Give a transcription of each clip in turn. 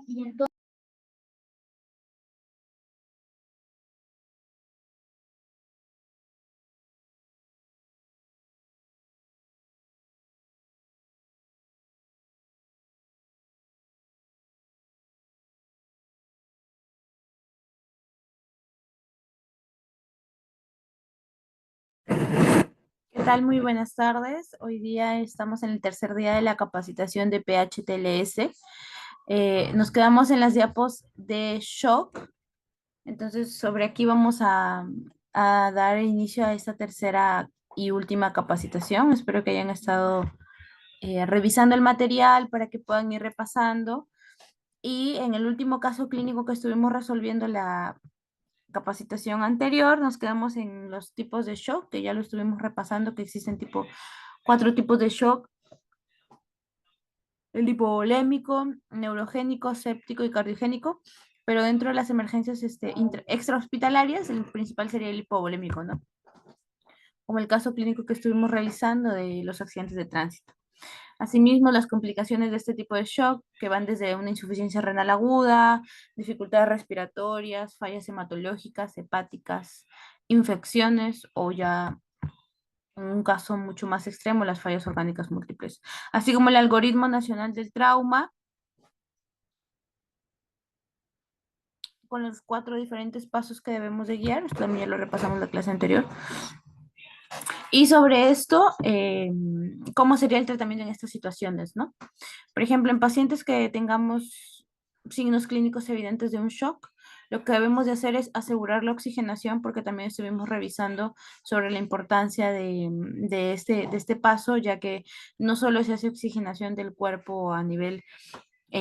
Y entonces, ¿Qué tal? Muy buenas tardes. Hoy día estamos en el tercer día de la capacitación de PHTLS. Nos quedamos en las diapos de shock. Entonces, sobre aquí vamos a dar inicio a esta tercera y última capacitación. Espero que hayan estado revisando el material para que puedan ir repasando. Y en el último caso clínico que estuvimos resolviendo la capacitación anterior, nos quedamos en los tipos de shock, que ya lo estuvimos repasando, que existen cuatro tipos de shock: el hipovolémico, neurogénico, séptico y cardiogénico. Pero dentro de las emergencias extrahospitalarias, el principal sería el hipovolémico, ¿no? Como el caso clínico que estuvimos realizando de los accidentes de tránsito. Asimismo, las complicaciones de este tipo de shock, que van desde una insuficiencia renal aguda, dificultades respiratorias, fallas hematológicas, hepáticas, infecciones o ya en un caso mucho más extremo, las fallas orgánicas múltiples. Así como el algoritmo nacional del trauma, con los cuatro diferentes pasos que debemos de guiar. Esto también ya lo repasamos en la clase anterior. Y sobre esto, ¿cómo sería el tratamiento en estas situaciones, no? Por ejemplo, en pacientes que tengamos signos clínicos evidentes de un shock, lo que debemos de hacer es asegurar la oxigenación, porque también estuvimos revisando sobre la importancia de este paso, ya que no solo se hace oxigenación del cuerpo a nivel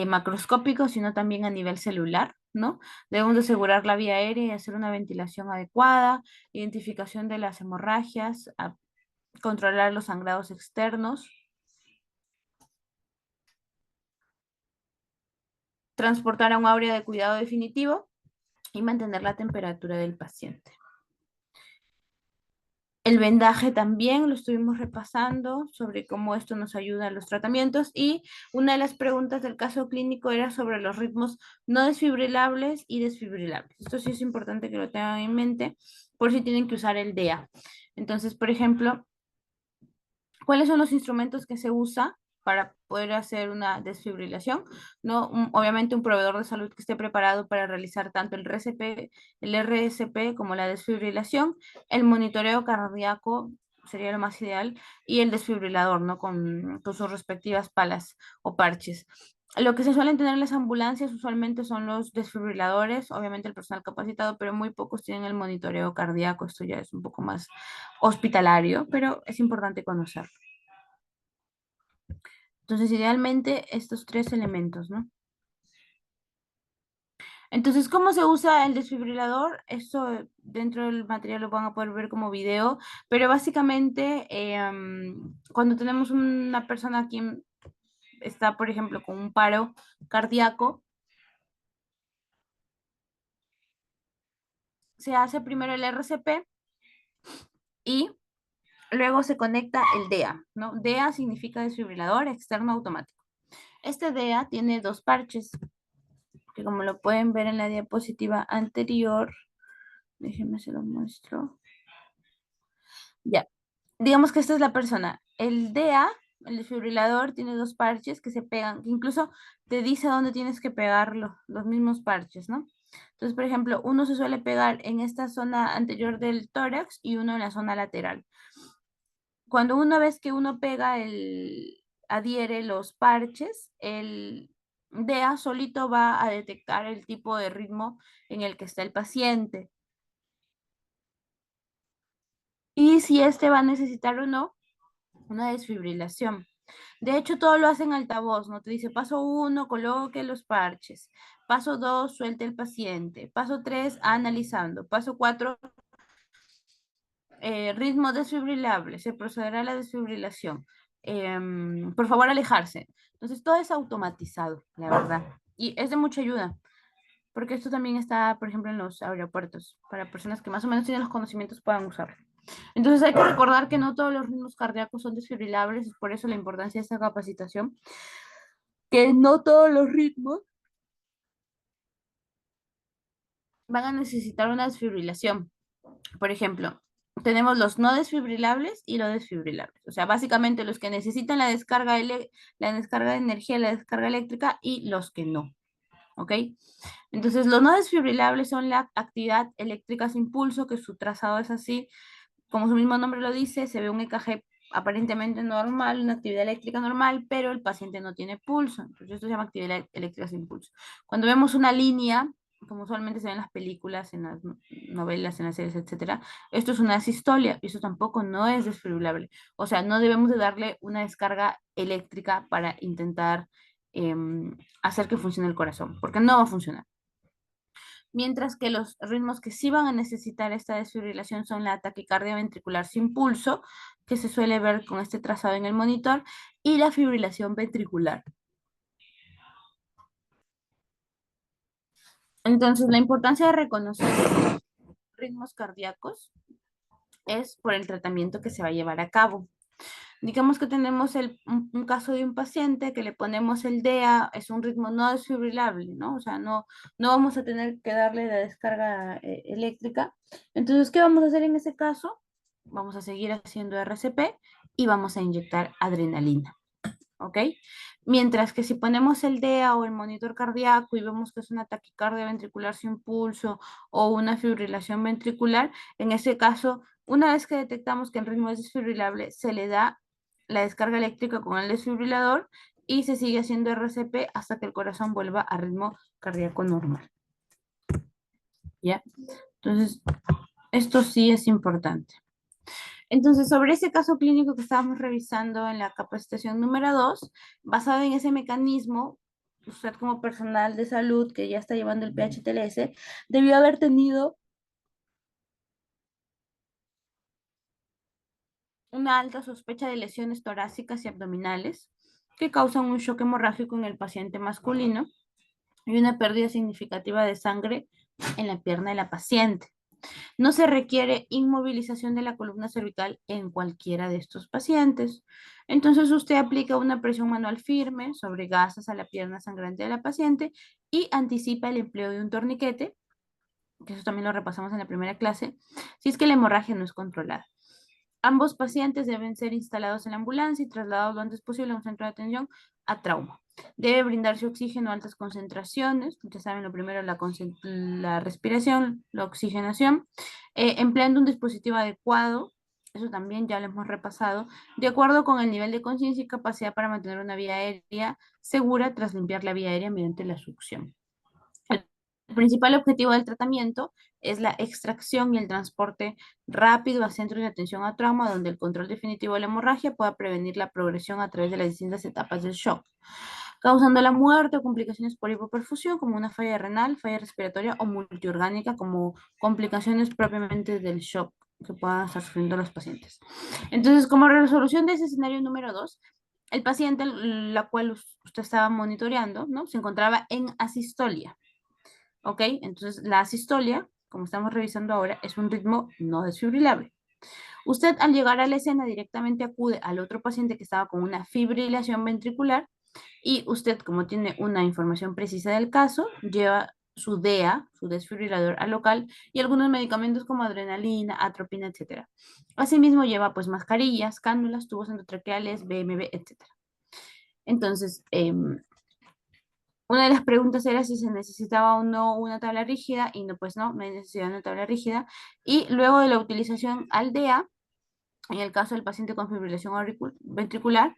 macroscópico, sino también a nivel celular, ¿no? Debemos de asegurar la vía aérea y hacer una ventilación adecuada, identificación de las hemorragias, controlar los sangrados externos, transportar a un área de cuidado definitivo y mantener la temperatura del paciente. El vendaje también lo estuvimos repasando sobre cómo esto nos ayuda a los tratamientos, y una de las preguntas del caso clínico era sobre los ritmos no desfibrilables y desfibrilables. Esto sí es importante que lo tengan en mente por si tienen que usar el DEA. Entonces, por ejemplo, ¿cuáles son los instrumentos que se usa para poder hacer una desfibrilación? ¿No? Obviamente un proveedor de salud que esté preparado para realizar tanto el RSP como la desfibrilación, el monitoreo cardíaco sería lo más ideal, y el desfibrilador, ¿no? Con sus respectivas palas o parches. Lo que se suelen tener en las ambulancias usualmente son los desfibriladores, obviamente el personal capacitado, pero muy pocos tienen el monitoreo cardíaco. Esto ya es un poco más hospitalario, pero es importante conocerlo. Entonces, idealmente, estos tres elementos, ¿no? Entonces, ¿cómo se usa el desfibrilador? Esto dentro del material lo van a poder ver como video, pero básicamente cuando tenemos una persona quien está, por ejemplo, con un paro cardíaco, se hace primero el RCP y luego se conecta el DEA, ¿no? DEA significa desfibrilador externo automático. Este DEA tiene dos parches, que como lo pueden ver en la diapositiva anterior, déjenme se lo muestro. Ya, digamos que esta es la persona. El DEA, el desfibrilador, tiene dos parches que se pegan, que incluso te dice dónde tienes que pegarlo, los mismos parches, ¿no? Entonces, por ejemplo, uno se suele pegar en esta zona anterior del tórax y uno en la zona lateral. Cuando una vez que uno adhiere los parches, el DEA solito va a detectar el tipo de ritmo en el que está el paciente y si este va a necesitar o no una desfibrilación. De hecho, todo lo hace en altavoz, ¿no? Te dice, paso uno, coloque los parches. Paso dos, suelte el paciente. Paso tres, analizando. Paso cuatro, ritmo desfibrilable. Se procederá a la desfibrilación. Por favor, alejarse. Entonces, todo es automatizado, la verdad. Y es de mucha ayuda, porque esto también está, por ejemplo, en los aeropuertos, para personas que más o menos tienen los conocimientos puedan usarlo. Entonces hay que recordar que no todos los ritmos cardíacos son desfibrilables, es por eso la importancia de esta capacitación. que no todos los ritmos van a necesitar una desfibrilación. Por ejemplo, tenemos los no desfibrilables y los desfibrilables. O sea, básicamente los que necesitan la descarga de energía, la descarga eléctrica y los que no. ¿Ok? Entonces, los no desfibrilables son la actividad eléctrica sin pulso, que su trazado es así, como su mismo nombre lo dice, se ve un EKG aparentemente normal, una actividad eléctrica normal, pero el paciente no tiene pulso. Entonces, esto se llama actividad eléctrica sin pulso. Cuando vemos una línea, como usualmente se ve en las películas, en las novelas, en las series, etcétera, esto es una sistolia y eso tampoco no es desfibrilable. O sea, no debemos de darle una descarga eléctrica para intentar hacer que funcione el corazón, porque no va a funcionar. Mientras que los ritmos que sí van a necesitar esta desfibrilación son la taquicardia ventricular sin pulso, que se suele ver con este trazado en el monitor, y la fibrilación ventricular. Entonces, la importancia de reconocer los ritmos cardíacos es por el tratamiento que se va a llevar a cabo. Digamos que tenemos un caso de un paciente que le ponemos el DEA, es un ritmo no desfibrilable, ¿no? O sea, no vamos a tener que darle la descarga eléctrica. Entonces, ¿qué vamos a hacer en ese caso? Vamos a seguir haciendo RCP y vamos a inyectar adrenalina, ¿ok? Mientras que si ponemos el DEA o el monitor cardíaco y vemos que es una taquicardia ventricular sin pulso o una fibrilación ventricular, en ese caso, una vez que detectamos que el ritmo es desfibrilable, se le da la descarga eléctrica con el desfibrilador y se sigue haciendo RCP hasta que el corazón vuelva a ritmo cardíaco normal. ¿Ya? Entonces, esto sí es importante. Entonces, sobre ese caso clínico que estábamos revisando en la capacitación número 2, basado en ese mecanismo, usted como personal de salud que ya está llevando el PHTLS, debió haber tenido una alta sospecha de lesiones torácicas y abdominales que causan un shock hemorrágico en el paciente masculino y una pérdida significativa de sangre en la pierna de la paciente. No se requiere inmovilización de la columna cervical en cualquiera de estos pacientes. Entonces usted aplica una presión manual firme sobre gasas a la pierna sangrante de la paciente y anticipa el empleo de un torniquete, que eso también lo repasamos en la primera clase, si es que la hemorragia no es controlada. Ambos pacientes deben ser instalados en la ambulancia y trasladados lo antes posible a un centro de atención a trauma. Debe brindarse oxígeno a altas concentraciones. Ustedes saben, lo primero, la respiración, la oxigenación, empleando un dispositivo adecuado. Eso también ya lo hemos repasado, de acuerdo con el nivel de conciencia y capacidad para mantener una vía aérea segura tras limpiar la vía aérea mediante la succión. El principal objetivo del tratamiento es la extracción y el transporte rápido a centros de atención a trauma, donde el control definitivo de la hemorragia pueda prevenir la progresión a través de las distintas etapas del shock, causando la muerte o complicaciones por hipoperfusión, como una falla renal, falla respiratoria o multiorgánica, como complicaciones propiamente del shock que puedan estar sufriendo los pacientes. Entonces, como resolución de ese escenario número 2, el paciente, la cual usted estaba monitoreando, ¿no? Se encontraba en asistolia. ¿Ok? Entonces, la asistolia, como estamos revisando ahora, es un ritmo no desfibrilable. Usted al llegar a la escena directamente acude al otro paciente que estaba con una fibrilación ventricular y usted, como tiene una información precisa del caso, lleva su DEA, su desfibrilador al local y algunos medicamentos como adrenalina, atropina, etcétera. Asimismo lleva pues mascarillas, cánulas, tubos endotraqueales, BMB, etcétera. Entonces, una de las preguntas era si se necesitaba o no una tabla rígida y no, pues no hay necesidad de una tabla rígida. Y luego de la utilización aldea, en el caso del paciente con fibrilación ventricular,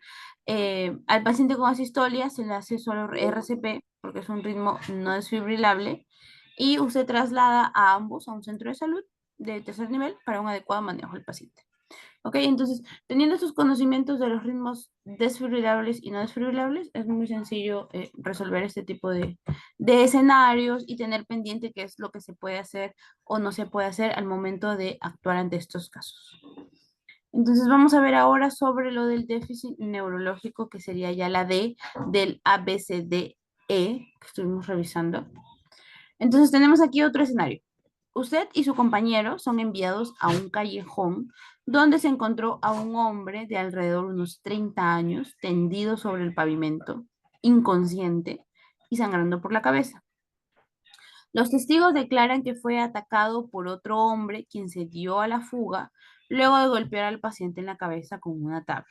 al paciente con asistolia se le hace solo RCP porque es un ritmo no desfibrilable y usted traslada a ambos a un centro de salud de tercer nivel para un adecuado manejo del paciente. ¿Ok? Entonces, teniendo estos conocimientos de los ritmos desfibrilables y no desfibrilables, es muy sencillo resolver este tipo de escenarios y tener pendiente qué es lo que se puede hacer o no se puede hacer al momento de actuar ante estos casos. Entonces, vamos a ver ahora sobre lo del déficit neurológico, que sería ya la D del ABCDE que estuvimos revisando. Entonces, tenemos aquí otro escenario. Usted y su compañero son enviados a un callejón donde se encontró a un hombre de alrededor de unos 30 años tendido sobre el pavimento. inconsciente y sangrando por la cabeza. Los testigos declaran que fue atacado por otro hombre quien se dio a la fuga luego de golpear al paciente en la cabeza con una tabla.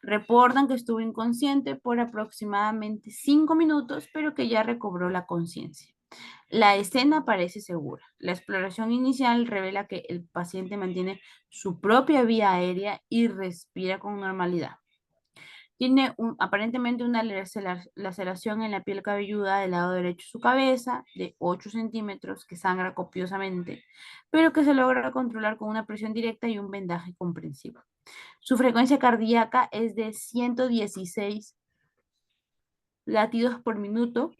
Reportan que estuvo inconsciente por aproximadamente 5 minutos, pero que ya recobró la conciencia. La escena parece segura. La exploración inicial revela que el paciente mantiene su propia vía aérea y respira con normalidad. Tiene aparentemente una laceración en la piel cabelluda del lado derecho de su cabeza de 8 centímetros que sangra copiosamente, pero que se logra controlar con una presión directa y un vendaje comprensivo. Su frecuencia cardíaca es de 116 latidos por minuto.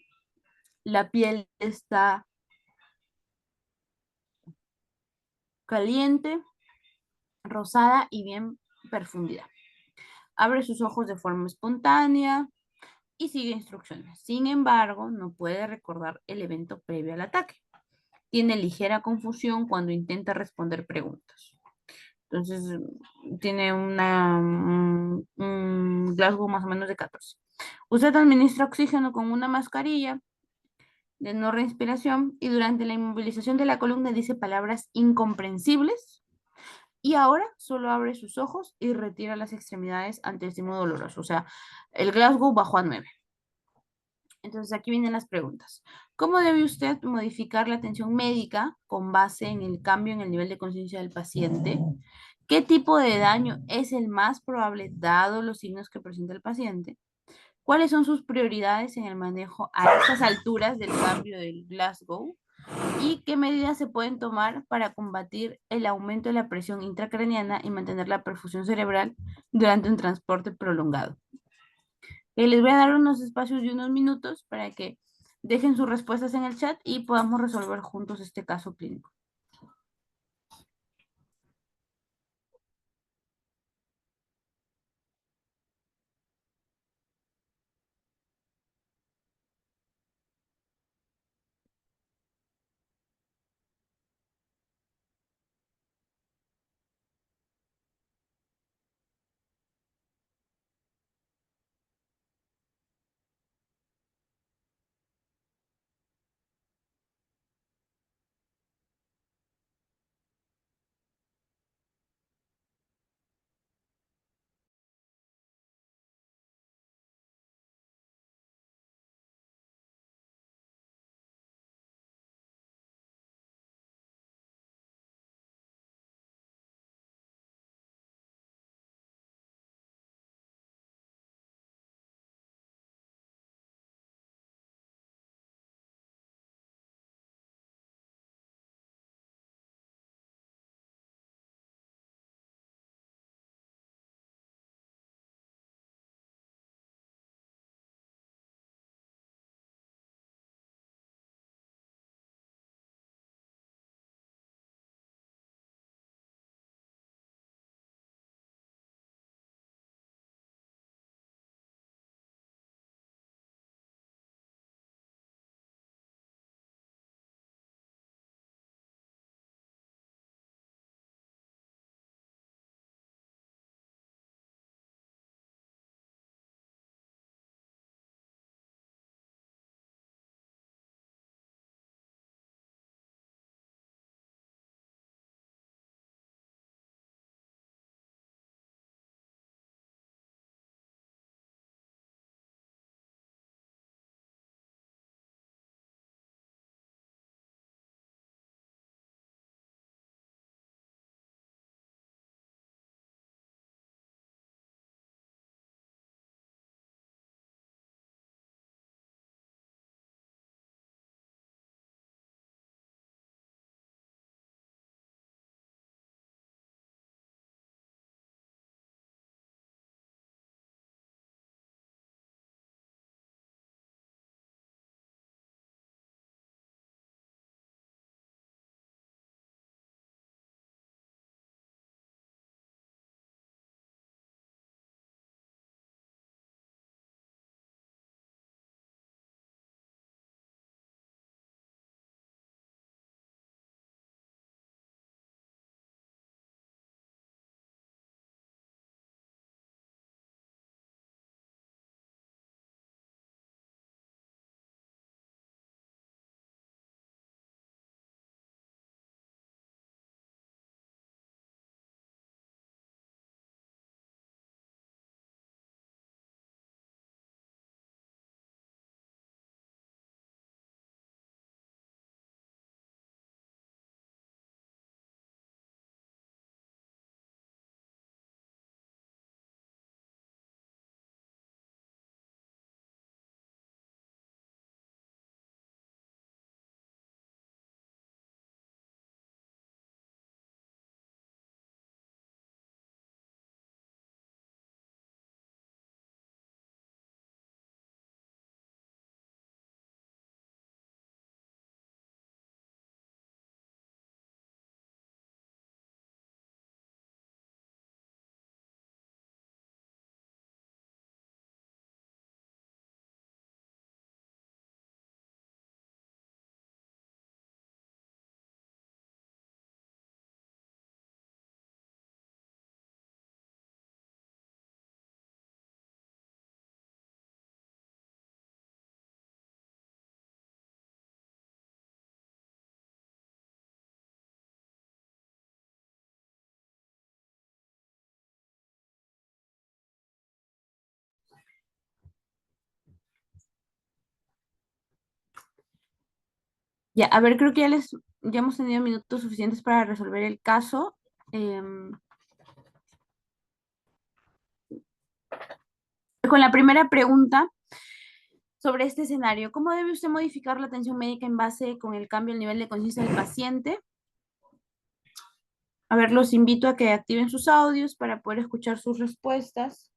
La piel está caliente, rosada y bien perfundida. Abre sus ojos de forma espontánea y sigue instrucciones. Sin embargo, no puede recordar el evento previo al ataque. Tiene ligera confusión cuando intenta responder preguntas. Entonces, tiene un Glasgow más o menos de 14. Usted administra oxígeno con una mascarilla de no respiración y durante la inmovilización de la columna dice palabras incomprensibles y ahora solo abre sus ojos y retira las extremidades ante el estímulo doloroso. O sea, el Glasgow bajó a 9. Entonces aquí vienen las preguntas. ¿Cómo debe usted modificar la atención médica con base en el cambio en el nivel de conciencia del paciente? ¿Qué tipo de daño es el más probable dado los signos que presenta el paciente? ¿Cuáles son sus prioridades en el manejo a estas alturas del cambio del Glasgow? ¿Y qué medidas se pueden tomar para combatir el aumento de la presión intracraniana y mantener la perfusión cerebral durante un transporte prolongado? Les voy a dar unos espacios de unos minutos para que dejen sus respuestas en el chat y podamos resolver juntos este caso clínico. Ya, a ver, creo que ya hemos tenido minutos suficientes para resolver el caso. Con la primera pregunta sobre este escenario, ¿cómo debe usted modificar la atención médica en base con el cambio del nivel de conciencia del paciente? A ver, los invito a que activen sus audios para poder escuchar sus respuestas.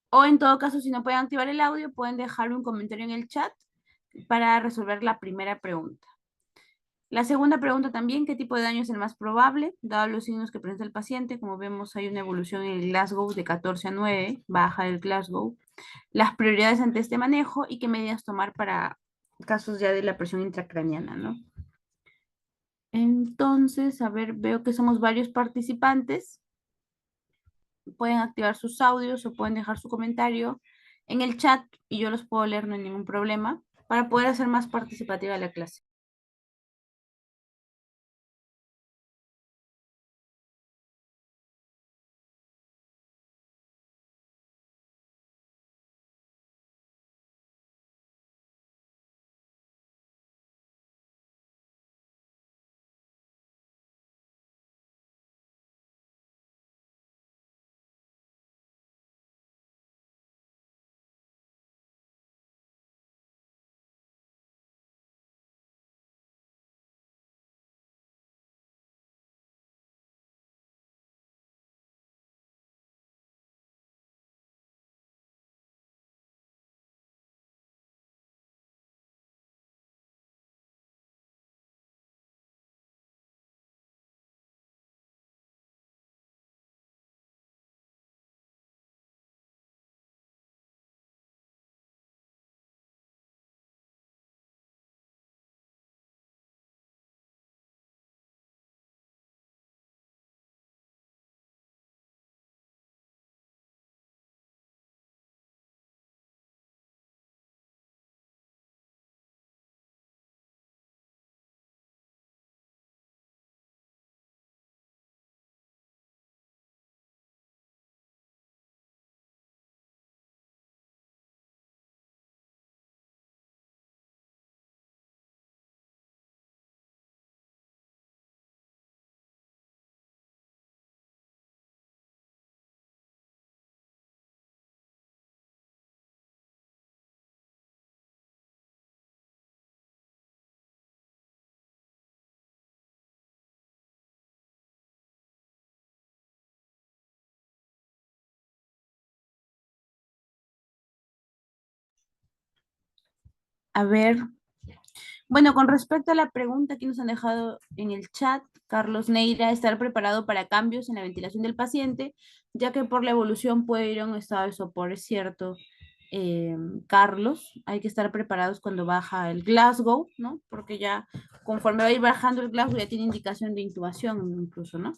O en todo caso, si no pueden activar el audio, pueden dejar un comentario en el chat para resolver la primera pregunta. La segunda pregunta también, ¿qué tipo de daño es el más probable? Dado los signos que presenta el paciente, como vemos hay una evolución en el Glasgow de 14 a 9, baja el Glasgow. Las prioridades ante este manejo y qué medidas tomar para casos ya de la presión intracraneana, ¿no? Entonces, a ver, veo que somos varios participantes. Pueden activar sus audios o pueden dejar su comentario en el chat y yo los puedo leer, no hay ningún problema, para poder hacer más participativa la clase. A ver, bueno, con respecto a la pregunta que nos han dejado en el chat, Carlos Neira, estar preparado para cambios en la ventilación del paciente, ya que por la evolución puede ir a un estado de sopor, es cierto. Carlos, hay que estar preparados cuando baja el Glasgow, ¿no? Porque ya conforme va a ir bajando el Glasgow ya tiene indicación de intubación incluso, ¿no?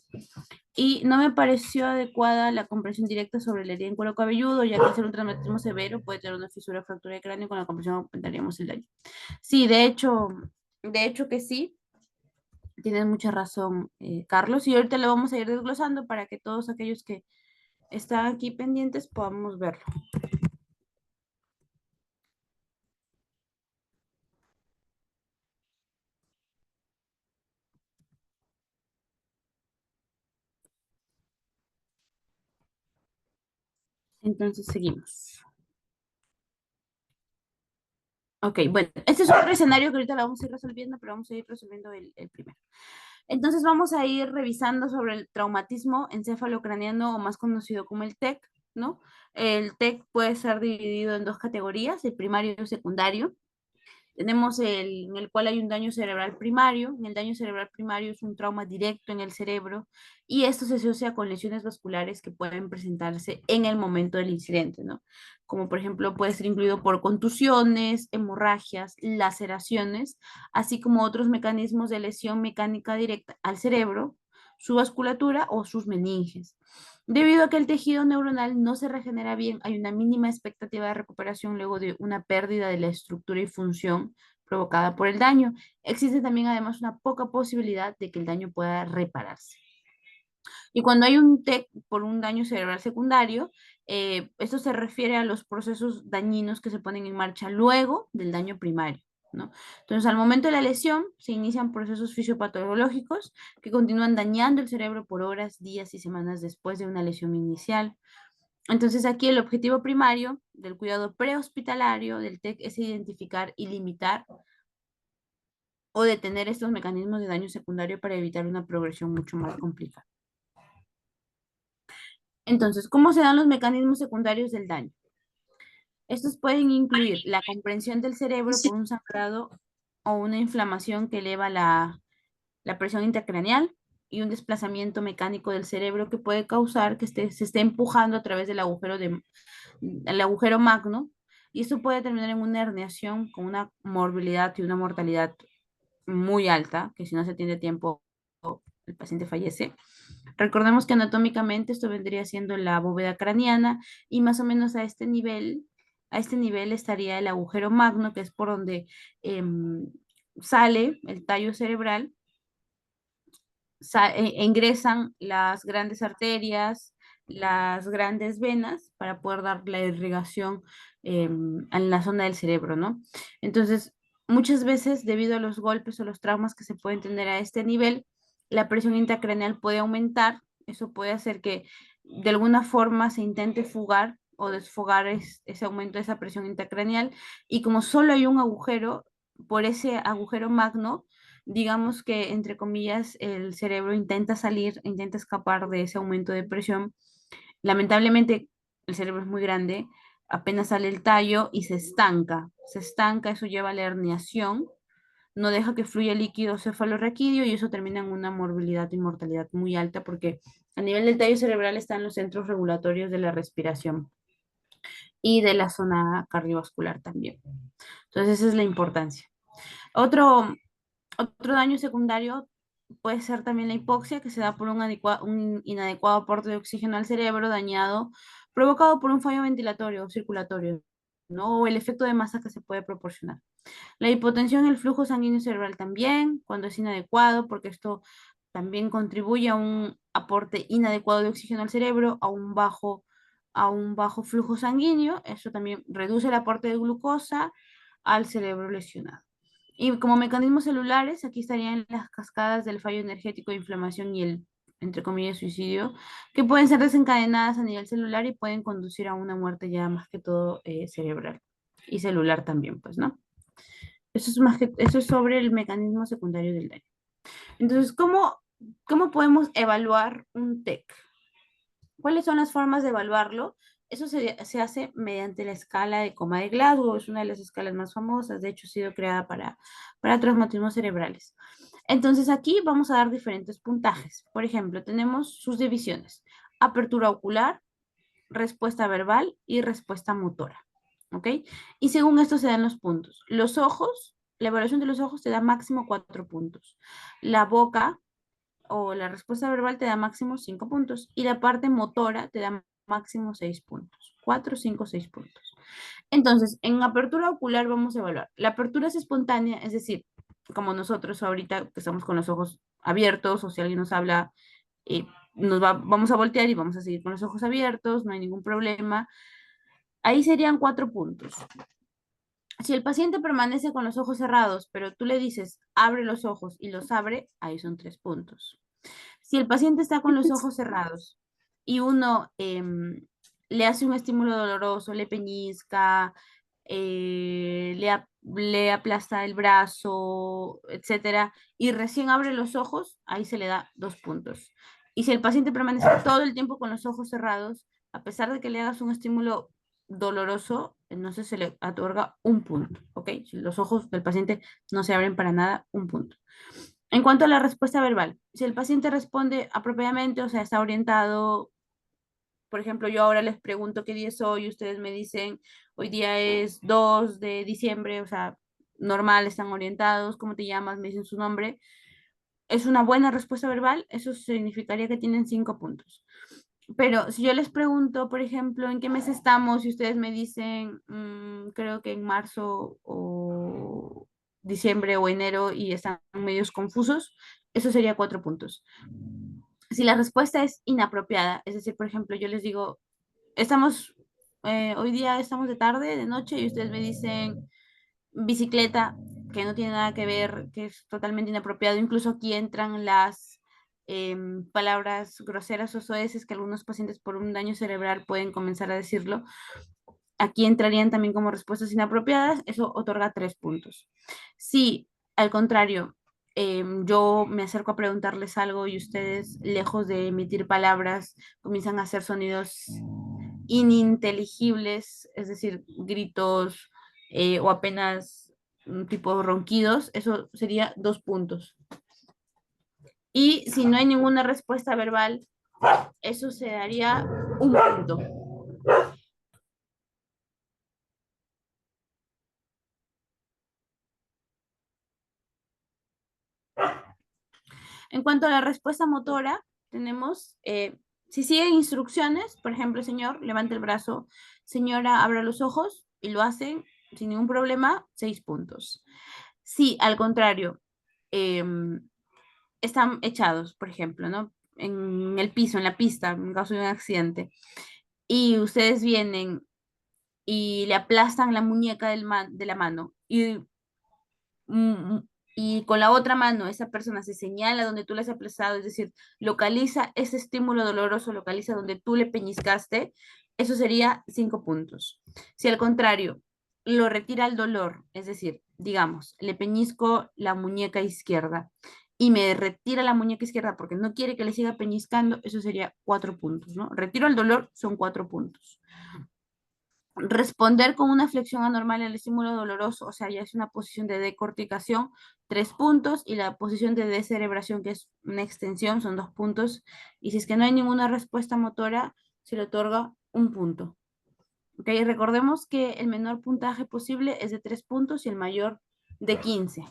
Y no me pareció adecuada la compresión directa sobre la herida en cuero cabelludo, ya que al ser un traumatismo severo puede tener una fisura, fractura de cráneo, con la compresión aumentaríamos el daño. Sí, de hecho que sí, tienes mucha razón, Carlos, y ahorita lo vamos a ir desglosando para que todos aquellos que están aquí pendientes podamos verlo. Entonces seguimos. Ok, bueno, este es otro escenario que ahorita lo vamos a ir resolviendo, pero vamos a ir resolviendo el primero. Entonces vamos a ir revisando sobre el traumatismo encefalocraniano o más conocido como el TEC, ¿no? El TEC puede ser dividido en dos categorías, el primario y el secundario. Tenemos en el cual hay un daño cerebral primario. El daño cerebral primario es un trauma directo en el cerebro y esto se asocia con lesiones vasculares que pueden presentarse en el momento del incidente, ¿no? Como por ejemplo puede ser incluido por contusiones, hemorragias, laceraciones, así como otros mecanismos de lesión mecánica directa al cerebro, su vasculatura o sus meninges. Debido a que el tejido neuronal no se regenera bien, hay una mínima expectativa de recuperación luego de una pérdida de la estructura y función provocada por el daño. Existe también además una poca posibilidad de que el daño pueda repararse. Y cuando hay un TEC por un daño cerebral secundario, esto se refiere a los procesos dañinos que se ponen en marcha luego del daño primario. ¿no? Entonces, al momento de la lesión, se inician procesos fisiopatológicos que continúan dañando el cerebro por horas, días y semanas después de una lesión inicial. Entonces, aquí el objetivo primario del cuidado prehospitalario del TEC es identificar y limitar o detener estos mecanismos de daño secundario para evitar una progresión mucho más complicada. Entonces, ¿cómo se dan los mecanismos secundarios del daño? Estos pueden incluir la comprensión del cerebro Sí. por un sangrado o una inflamación que eleva la presión intracraneal y un desplazamiento mecánico del cerebro que puede causar que se esté empujando a través del el agujero magno, y esto puede terminar en una herniación con una morbilidad y una mortalidad muy alta, que si no se tiene tiempo, el paciente fallece. Recordemos que anatómicamente esto vendría siendo la bóveda craneana y más o menos a este nivel estaría el agujero magno, que es por donde sale el tallo cerebral, ingresan las grandes arterias, las grandes venas para poder dar la irrigación en la zona del cerebro, ¿no? Entonces, muchas veces, debido a los golpes o los traumas que se pueden tener a este nivel, la presión intracraneal puede aumentar. Eso puede hacer que de alguna forma se intente fugar o desfogar ese aumento de esa presión intracraneal. Y como solo hay un agujero, por ese agujero magno, digamos que, entre comillas, el cerebro intenta salir, intenta escapar de ese aumento de presión. Lamentablemente, el cerebro es muy grande, apenas sale el tallo y se estanca, eso lleva a la herniación, no deja que fluya el líquido cefalorraquídeo y eso termina en una morbilidad y mortalidad muy alta porque a nivel del tallo cerebral están los centros regulatorios de la respiración y de la zona cardiovascular también. Entonces, esa es la importancia. Otro, Otro daño secundario puede ser también la hipoxia, que se da por un inadecuado aporte de oxígeno al cerebro dañado, provocado por un fallo ventilatorio o circulatorio, ¿no? O el efecto de masa que se puede proporcionar. La hipotensión, el flujo sanguíneo cerebral también, cuando es inadecuado, porque esto también contribuye a un aporte inadecuado de oxígeno al cerebro, a un bajo flujo sanguíneo. Eso también reduce el aporte de glucosa al cerebro lesionado. Y como mecanismos celulares, aquí estarían las cascadas del fallo energético de inflamación y el, entre comillas, suicidio, que pueden ser desencadenadas a nivel celular y pueden conducir a una muerte ya más que todo cerebral y celular también, pues, ¿no? Eso es sobre el mecanismo secundario del daño. Entonces, ¿cómo podemos evaluar un TEC? ¿Cuáles son las formas de evaluarlo? Eso se hace mediante la escala de coma de Glasgow, es una de las escalas más famosas, de hecho ha sido creada para traumatismos cerebrales. Entonces aquí vamos a dar diferentes puntajes. Por ejemplo, tenemos sus divisiones: apertura ocular, respuesta verbal y respuesta motora. ¿Ok? Y según esto se dan los puntos. Los ojos, la evaluación de los ojos te da máximo 4 puntos. La boca o la respuesta verbal te da máximo 5 puntos y la parte motora te da máximo 6 puntos. 4, 5, 6 puntos. Entonces, en apertura ocular vamos a evaluar. La apertura es espontánea, es decir, como nosotros ahorita que estamos con los ojos abiertos o si alguien nos habla, vamos a voltear y vamos a seguir con los ojos abiertos, no hay ningún problema. Ahí serían 4 puntos. Si el paciente permanece con los ojos cerrados, pero tú le dices, abre los ojos y los abre, ahí son 3 puntos. Si el paciente está con los ojos cerrados y uno le hace un estímulo doloroso, le peñizca, le aplasta el brazo, etcétera, y recién abre los ojos, ahí se le da 2 puntos. Y si el paciente permanece todo el tiempo con los ojos cerrados, a pesar de que le hagas un estímulo doloroso, entonces se le otorga 1 punto, ¿ok? Si los ojos del paciente no se abren para nada, 1 punto. En cuanto a la respuesta verbal, si el paciente responde apropiadamente, o sea, está orientado, por ejemplo, yo ahora les pregunto qué día es hoy, ustedes me dicen, hoy día es 2 de diciembre, o sea, normal, están orientados, ¿cómo te llamas? Me dicen su nombre. Es una buena respuesta verbal, eso significaría que tienen 5 puntos. Pero si yo les pregunto, por ejemplo, en qué mes estamos y ustedes me dicen, creo que en marzo o diciembre o enero y están medios confusos, eso sería 4 puntos. Si la respuesta es inapropiada, es decir, por ejemplo, yo les digo, estamos, hoy día estamos de tarde, de noche y ustedes me dicen bicicleta, que no tiene nada que ver, que es totalmente inapropiado. Incluso aquí entran las palabras groseras o soeces que algunos pacientes por un daño cerebral pueden comenzar a decirlo. Aquí entrarían también como respuestas inapropiadas, eso otorga 3 puntos. Si, al contrario, yo me acerco a preguntarles algo y ustedes, lejos de emitir palabras, comienzan a hacer sonidos ininteligibles, es decir, gritos o apenas un tipo de ronquidos, eso sería 2 puntos. Y si no hay ninguna respuesta verbal, eso se daría 1 punto. En cuanto a la respuesta motora, tenemos, si siguen instrucciones, por ejemplo, señor, levante el brazo, señora, abra los ojos, y lo hacen sin ningún problema, 6 puntos. Si, al contrario, eh, están echados, por ejemplo, ¿no? En el piso, en la pista, en caso de un accidente, y ustedes vienen y le aplastan la muñeca de la mano mm, y con la otra mano esa persona se señala donde tú le has aplastado, es decir, localiza ese estímulo doloroso, localiza donde tú le peñiscaste, eso sería 5 puntos. Si al contrario, lo retira el dolor, es decir, digamos, le peñisco la muñeca izquierda y me retira la muñeca izquierda porque no quiere que le siga peñiscando, eso sería 4 puntos, ¿no? Retiro el dolor, son 4 puntos. Responder con una flexión anormal al estímulo doloroso, o sea, ya es una posición de decorticación, 3 puntos, y la posición de descerebración, que es una extensión, son 2 puntos. Y si es que no hay ninguna respuesta motora, se le otorga 1 punto. Ok, recordemos que el menor puntaje posible es de 3 puntos y el mayor de 15.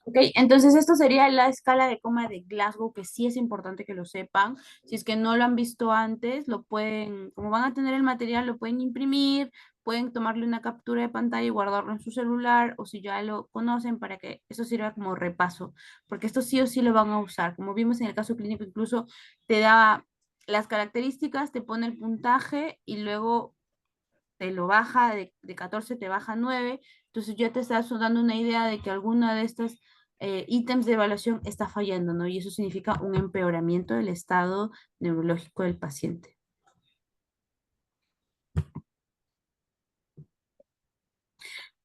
Ok, entonces esto sería la escala de coma de Glasgow, que sí es importante que lo sepan. Si es que no lo han visto antes, lo pueden, como van a tener el material, lo pueden imprimir, pueden tomarle una captura de pantalla y guardarlo en su celular, o si ya lo conocen, para que eso sirva como repaso, porque esto sí o sí lo van a usar. Como vimos en el caso clínico, incluso te da las características, te pone el puntaje y luego te lo baja, de 14 te baja 9, entonces ya te estás dando una idea de que alguna de estas ítems de evaluación está fallando, ¿no? Y eso significa un empeoramiento del estado neurológico del paciente.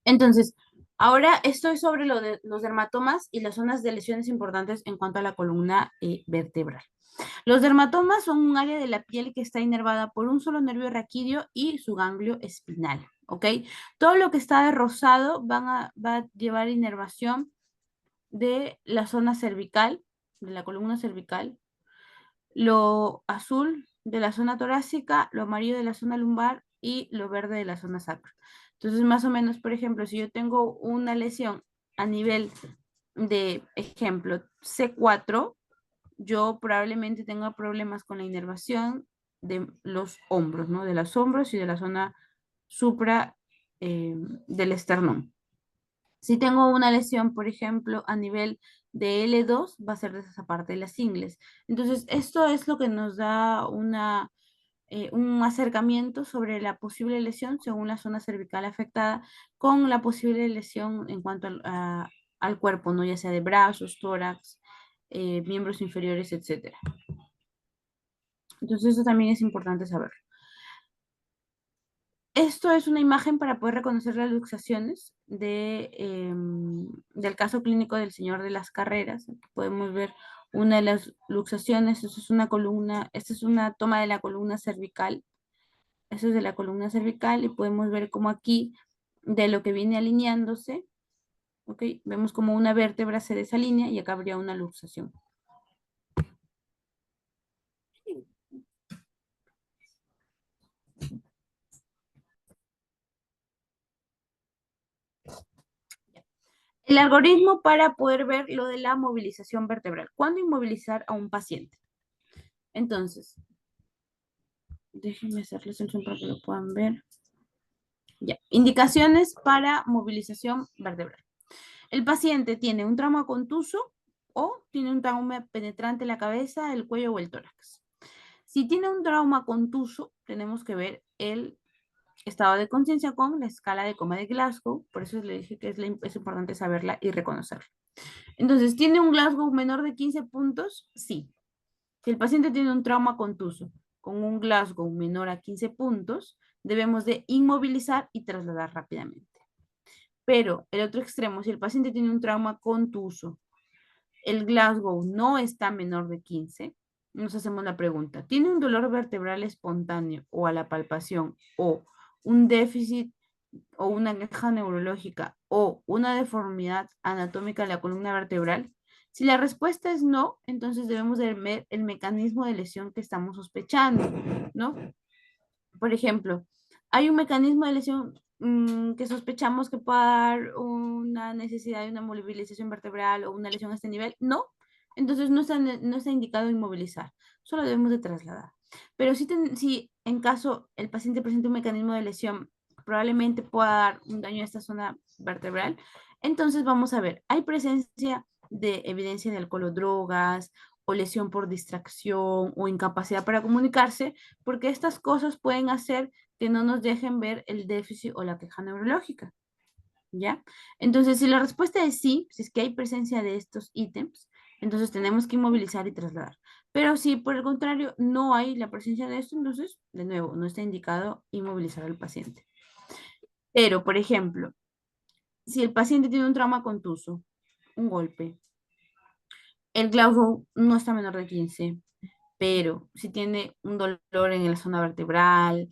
Entonces, ahora esto es sobre lo de los dermatomas y las zonas de lesiones importantes en cuanto a la columna vertebral. Los dermatomas son un área de la piel que está inervada por un solo nervio raquídeo y su ganglio espinal, ¿ok? Todo lo que está de rosado va a llevar inervación de la zona cervical, de la columna cervical, lo azul de la zona torácica, lo amarillo de la zona lumbar y lo verde de la zona sacra. Entonces, más o menos, por ejemplo, si yo tengo una lesión a nivel de, ejemplo, C4, yo probablemente tenga problemas con la inervación de los hombros, ¿no? De los hombros y de la zona supra del esternón. Si tengo una lesión, por ejemplo, a nivel de L2, va a ser de esa parte de las ingles. Entonces, esto es lo que nos da un acercamiento sobre la posible lesión según la zona cervical afectada, con la posible lesión en cuanto al cuerpo, ¿no? Ya sea de brazos, tórax, miembros inferiores, etcétera. Entonces, eso también es importante saber. Esto es una imagen para poder reconocer las luxaciones del caso clínico del señor de las carreras. Aquí podemos ver una de las luxaciones. Esto es una columna, esta es una toma de la columna cervical. Esto es de la columna cervical y podemos ver como aquí, de lo que viene alineándose, ¿ok? Vemos como una vértebra se desalinea y acá habría una luxación. El algoritmo para poder ver lo de la movilización vertebral. ¿Cuándo inmovilizar a un paciente? Entonces, déjenme hacerles el zoom para que lo puedan ver. Ya. Indicaciones para movilización vertebral. El paciente tiene un trauma contuso o tiene un trauma penetrante en la cabeza, el cuello o el tórax. Si tiene un trauma contuso, tenemos que ver el estado de conciencia con la escala de coma de Glasgow, por eso le dije que es importante saberla y reconocerla. Entonces, ¿tiene un Glasgow menor de 15 puntos? Sí. Si el paciente tiene un trauma contuso con un Glasgow menor a 15 puntos, debemos de inmovilizar y trasladar rápidamente. Pero el otro extremo, si el paciente tiene un trauma contuso, el Glasgow no está menor de 15, nos hacemos la pregunta, ¿tiene un dolor vertebral espontáneo o a la palpación o un déficit o una queja neurológica o una deformidad anatómica de la columna vertebral? Si la respuesta es no, entonces debemos de ver el mecanismo de lesión que estamos sospechando, ¿no? Por ejemplo, hay un mecanismo de lesión que sospechamos que pueda dar una necesidad de una movilización vertebral o una lesión a este nivel. No, entonces no está indicado inmovilizar, solo debemos de trasladar. Pero si en caso el paciente presenta un mecanismo de lesión, probablemente pueda dar un daño a esta zona vertebral, entonces vamos a ver, hay presencia de evidencia de alcohol o drogas, o lesión por distracción, o incapacidad para comunicarse, porque estas cosas pueden hacer que no nos dejen ver el déficit o la queja neurológica, ¿ya? Entonces, si la respuesta es sí, si es que hay presencia de estos ítems, entonces tenemos que inmovilizar y trasladar. Pero si por el contrario no hay la presencia de esto, entonces, de nuevo, no está indicado inmovilizar al paciente. Pero, por ejemplo, si el paciente tiene un trauma contuso, un golpe, el Glasgow no está menor de 15, pero si tiene un dolor en la zona vertebral,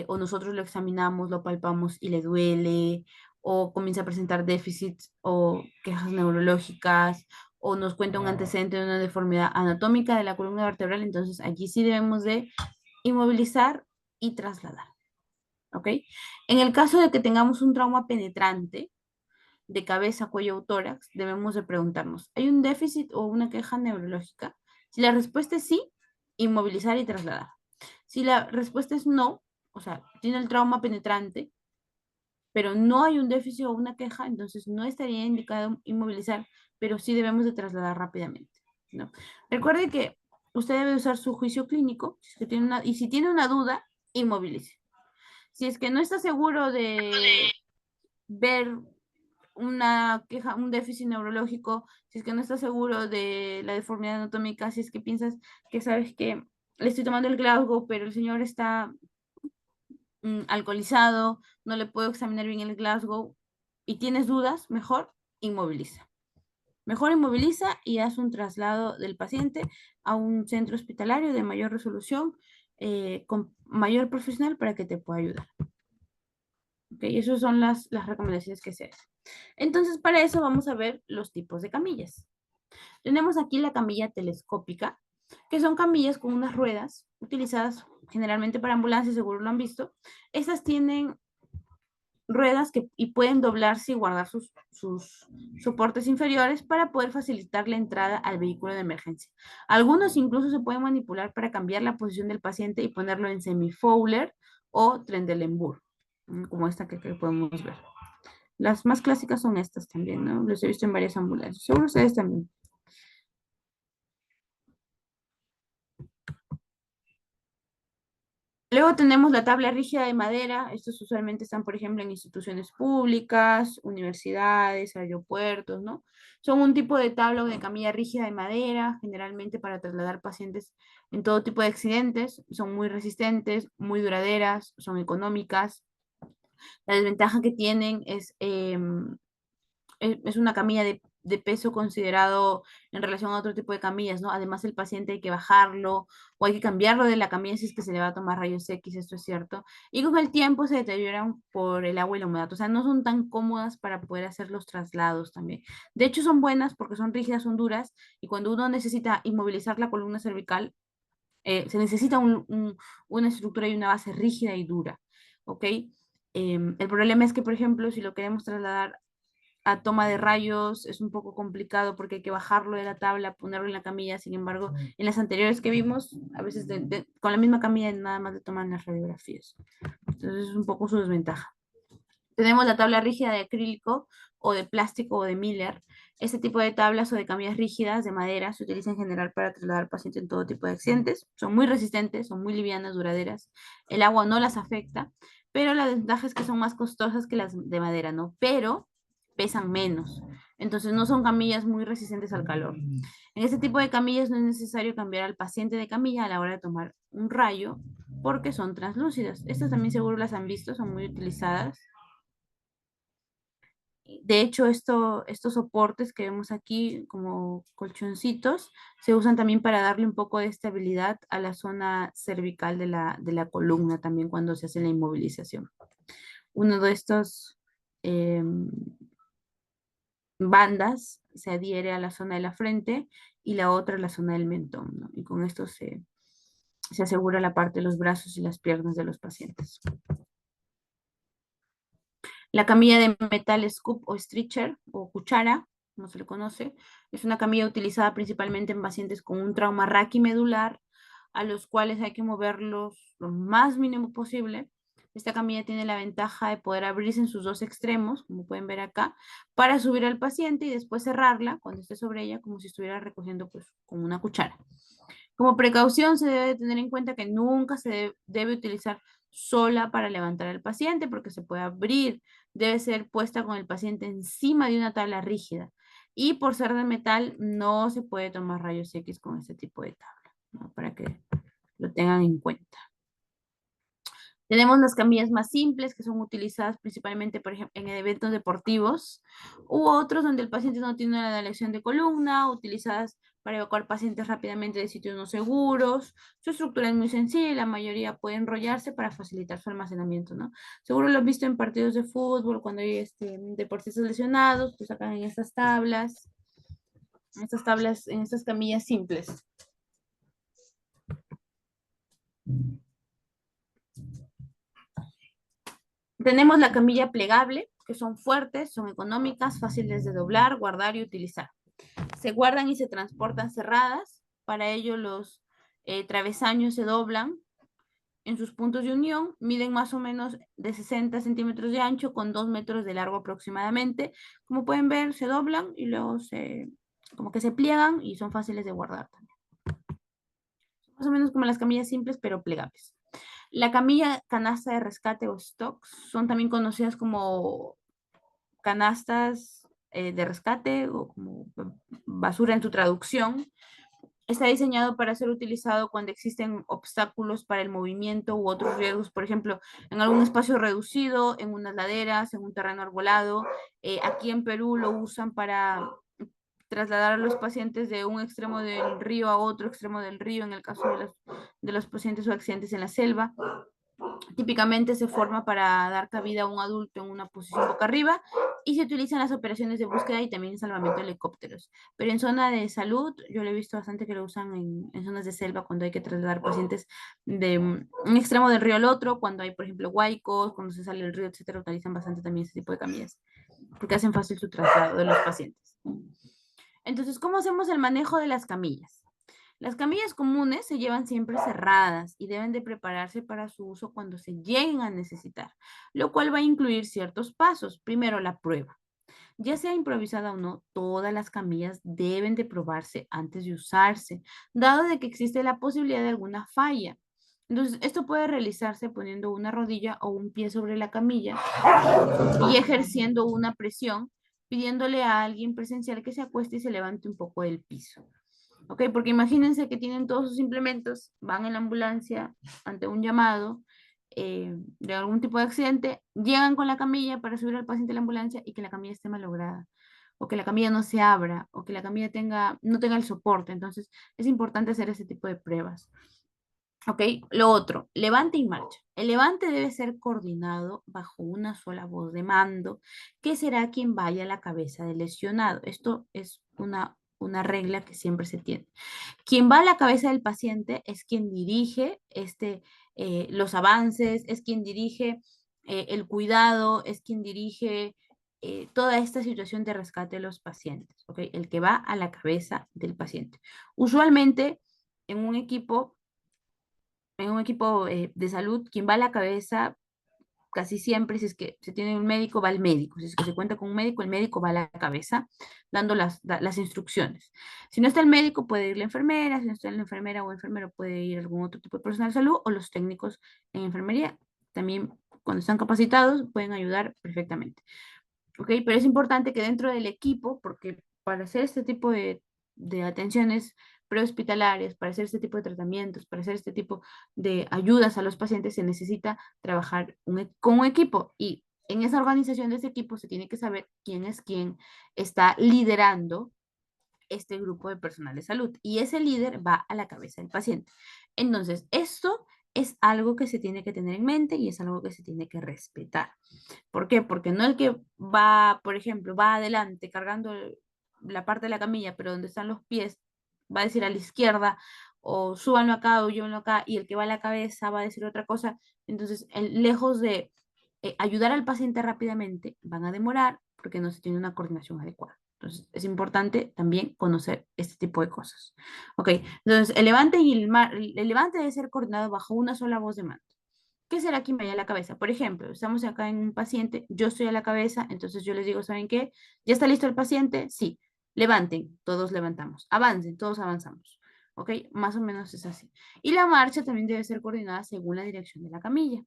o nosotros lo examinamos, lo palpamos y le duele, o comienza a presentar déficits o quejas neurológicas, o nos cuenta un antecedente de una deformidad anatómica de la columna vertebral, entonces allí sí debemos de inmovilizar y trasladar, ¿ok? En el caso de que tengamos un trauma penetrante, de cabeza, cuello o tórax, debemos de preguntarnos, ¿hay un déficit o una queja neurológica? Si la respuesta es sí, inmovilizar y trasladar. Si la respuesta es no, o sea, tiene el trauma penetrante, pero no hay un déficit o una queja, entonces no estaría indicado inmovilizar, pero sí debemos de trasladar rápidamente, ¿no? Recuerde que usted debe usar su juicio clínico, si es que tiene y si tiene una duda, inmovilice. Si es que no está seguro de ver una queja, un déficit neurológico, si es que no estás seguro de la deformidad anatómica, si es que piensas que sabes que le estoy tomando el Glasgow, pero el señor está alcoholizado, no le puedo examinar bien el Glasgow y tienes dudas, mejor inmoviliza. Mejor inmoviliza y haz un traslado del paciente a un centro hospitalario de mayor resolución, con mayor profesional para que te pueda ayudar. ¿Okay? Esas son las recomendaciones que se hacen. Entonces, para eso vamos a ver los tipos de camillas. Tenemos aquí la camilla telescópica, que son camillas con unas ruedas utilizadas generalmente para ambulancias, seguro lo han visto. Estas tienen ruedas y pueden doblarse y guardar sus soportes inferiores para poder facilitar la entrada al vehículo de emergencia. Algunos incluso se pueden manipular para cambiar la posición del paciente y ponerlo en semi-Fowler o Trendelenburg, como esta que podemos ver. Las más clásicas son estas también, ¿no? Los he visto en varias ambulancias. Seguro ustedes también. Luego tenemos la tabla rígida de madera. Estos usualmente están, por ejemplo, en instituciones públicas, universidades, aeropuertos, ¿no? Son un tipo de tabla o de camilla rígida de madera, generalmente para trasladar pacientes en todo tipo de accidentes. Son muy resistentes, muy duraderas, son económicas. La desventaja que tienen es una camilla de peso considerado en relación a otro tipo de camillas, ¿no? Además, el paciente hay que bajarlo o hay que cambiarlo de la camilla si es que se le va a tomar rayos X, esto es cierto. Y con el tiempo se deterioran por el agua y la humedad, o sea, no son tan cómodas para poder hacer los traslados también. De hecho, son buenas porque son rígidas, son duras, y cuando uno necesita inmovilizar la columna cervical, se necesita una estructura y una base rígida y dura, ¿ok? El problema es que, por ejemplo, si lo queremos trasladar a toma de rayos es un poco complicado porque hay que bajarlo de la tabla, ponerlo en la camilla. Sin embargo, en las anteriores que vimos, a veces con la misma camilla nada más le toman las radiografías. Entonces es un poco su desventaja. Tenemos la tabla rígida de acrílico o de plástico o de Miller. Este tipo de tablas o de camillas rígidas de madera se utilizan en general para trasladar pacientes en todo tipo de accidentes. Son muy resistentes, son muy livianas, duraderas. El agua no las afecta, pero la desventaja es que son más costosas que las de madera, ¿no? Pero pesan menos. Entonces no son camillas muy resistentes al calor. En este tipo de camillas no es necesario cambiar al paciente de camilla a la hora de tomar un rayo porque son translúcidas. Estas también seguro las han visto, son muy utilizadas. De hecho, estos soportes que vemos aquí como colchoncitos se usan también para darle un poco de estabilidad a la zona cervical de la columna también cuando se hace la inmovilización. Uno de estos bandas se adhiere a la zona de la frente y la otra a la zona del mentón, ¿no? Y con esto se asegura la parte de los brazos y las piernas de los pacientes. La camilla de metal scoop o stretcher o cuchara, como se le conoce, es una camilla utilizada principalmente en pacientes con un trauma raquimedular, a los cuales hay que moverlos lo más mínimo posible. Esta camilla tiene la ventaja de poder abrirse en sus dos extremos, como pueden ver acá, para subir al paciente y después cerrarla cuando esté sobre ella, como si estuviera recogiendo pues, con una cuchara. Como precaución, se debe tener en cuenta que nunca se debe utilizar sola para levantar al paciente porque se puede abrir. Debe ser puesta con el paciente encima de una tabla rígida. Y por ser de metal, no se puede tomar rayos X con este tipo de tabla, ¿no? Para que lo tengan en cuenta. Tenemos las camillas más simples que son utilizadas principalmente, por ejemplo, en eventos deportivos u otros donde el paciente no tiene una lesión de columna, utilizadas para evacuar pacientes rápidamente de sitios no seguros. Su estructura es muy sencilla y la mayoría puede enrollarse para facilitar su almacenamiento, ¿no? Seguro lo has visto en partidos de fútbol, cuando hay deportistas lesionados, pues sacan en estas tablas, en estas camillas simples. Tenemos la camilla plegable, que son fuertes, son económicas, fáciles de doblar, guardar y utilizar. Se guardan y se transportan cerradas. Para ello los travesaños se doblan en sus puntos de unión, miden más o menos de 60 centímetros de ancho con 2 metros de largo aproximadamente. Como pueden ver, se doblan y luego como que se pliegan y son fáciles de guardar también. Más o menos como las camillas simples, pero plegables. La camilla canasta de rescate o stocks son también conocidas como canastas de rescate o como basura en su traducción. Está diseñado para ser utilizado cuando existen obstáculos para el movimiento u otros riesgos, por ejemplo, en algún espacio reducido, en unas laderas, en un terreno arbolado. Aquí en Perú lo usan para trasladar a los pacientes de un extremo del río a otro extremo del río, en el caso de los pacientes o accidentes en la selva. Típicamente se forma para dar cabida a un adulto en una posición boca arriba y se utilizan las operaciones de búsqueda y también salvamento de helicópteros. Pero en zona de salud, yo lo he visto bastante que lo usan en zonas de selva cuando hay que trasladar pacientes de un extremo del río al otro, cuando hay, por ejemplo, huaicos, cuando se sale el río, etcétera, utilizan bastante también ese tipo de camillas porque hacen fácil su traslado de los pacientes. Entonces, ¿cómo hacemos el manejo de las camillas? Las camillas comunes se llevan siempre cerradas y deben de prepararse para su uso cuando se lleguen a necesitar, lo cual va a incluir ciertos pasos. Primero, la prueba. Ya sea improvisada o no, todas las camillas deben de probarse antes de usarse, dado de que existe la posibilidad de alguna falla. Entonces, esto puede realizarse poniendo una rodilla o un pie sobre la camilla y ejerciendo una presión, pidiéndole a alguien presencial que se acueste y se levante un poco del piso. ¿Ok? Porque imagínense que tienen todos sus implementos, van en la ambulancia ante un llamado de algún tipo de accidente, llegan con la camilla para subir al paciente a la ambulancia y que la camilla esté malograda, o que la camilla no se abra, o que la camilla no tenga el soporte. Entonces, es importante hacer ese tipo de pruebas. ¿Ok? Lo otro, levante y marcha. El levante debe ser coordinado bajo una sola voz de mando, que será quien vaya a la cabeza del lesionado. Esto es una regla que siempre se tiene. Quien va a la cabeza del paciente es quien dirige los avances, es quien dirige el cuidado, es quien dirige toda esta situación de rescate de los pacientes, ¿ok? El que va a la cabeza del paciente. Usualmente, en un equipo de salud, quien va a la cabeza casi siempre, si es que se tiene un médico, va el médico. Si es que se cuenta con un médico, el médico va a la cabeza dando las instrucciones. Si no está el médico, puede ir la enfermera. Si no está la enfermera o enfermero, puede ir algún otro tipo de personal de salud o los técnicos en enfermería. También, cuando están capacitados, pueden ayudar perfectamente. ¿Ok? Pero es importante que dentro del equipo, porque para hacer este tipo de atenciones prehospitalarias, para hacer este tipo de tratamientos, para hacer este tipo de ayudas a los pacientes, se necesita trabajar con un equipo. Y en esa organización de ese equipo se tiene que saber quién es quién está liderando este grupo de personal de salud. Y ese líder va a la cabeza del paciente. Entonces, esto es algo que se tiene que tener en mente y es algo que se tiene que respetar. ¿Por qué? Porque no el que va, por ejemplo, va adelante cargando la parte de la camilla, pero donde están los pies, va a decir a la izquierda, o súbanlo acá o llévenlo acá, y el que va a la cabeza va a decir otra cosa. Entonces, lejos de ayudar al paciente rápidamente, van a demorar porque no se tiene una coordinación adecuada. Entonces, es importante también conocer este tipo de cosas. Ok, entonces, el levante debe ser coordinado bajo una sola voz de mando. ¿Qué será quien vaya a la cabeza? Por ejemplo, estamos acá en un paciente, yo estoy a la cabeza, entonces yo les digo, ¿saben qué? ¿Ya está listo el paciente? Sí. Levanten, todos levantamos. Avancen, todos avanzamos. ¿Ok? Más o menos es así. Y la marcha también debe ser coordinada según la dirección de la camilla.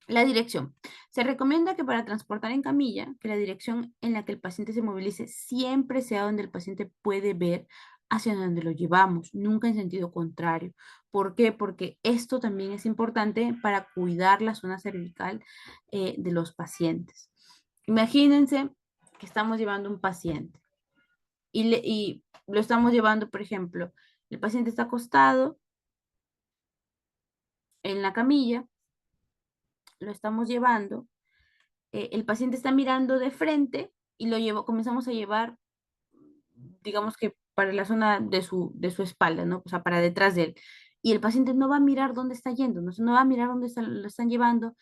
La dirección. Se recomienda que para transportar en camilla, que la dirección en la que el paciente se movilice siempre sea donde el paciente puede ver hacia donde lo llevamos, nunca en sentido contrario. ¿Por qué? Porque esto también es importante para cuidar la zona cervical de los pacientes. Imagínense que estamos llevando un paciente y lo estamos llevando, por ejemplo, el paciente está acostado en la camilla, lo estamos llevando, el paciente está mirando de frente y comenzamos a llevar, digamos que para la zona de su espalda, ¿no? O sea, para detrás de él. Y el paciente no va a mirar dónde está yendo, no va a mirar dónde lo están llevando.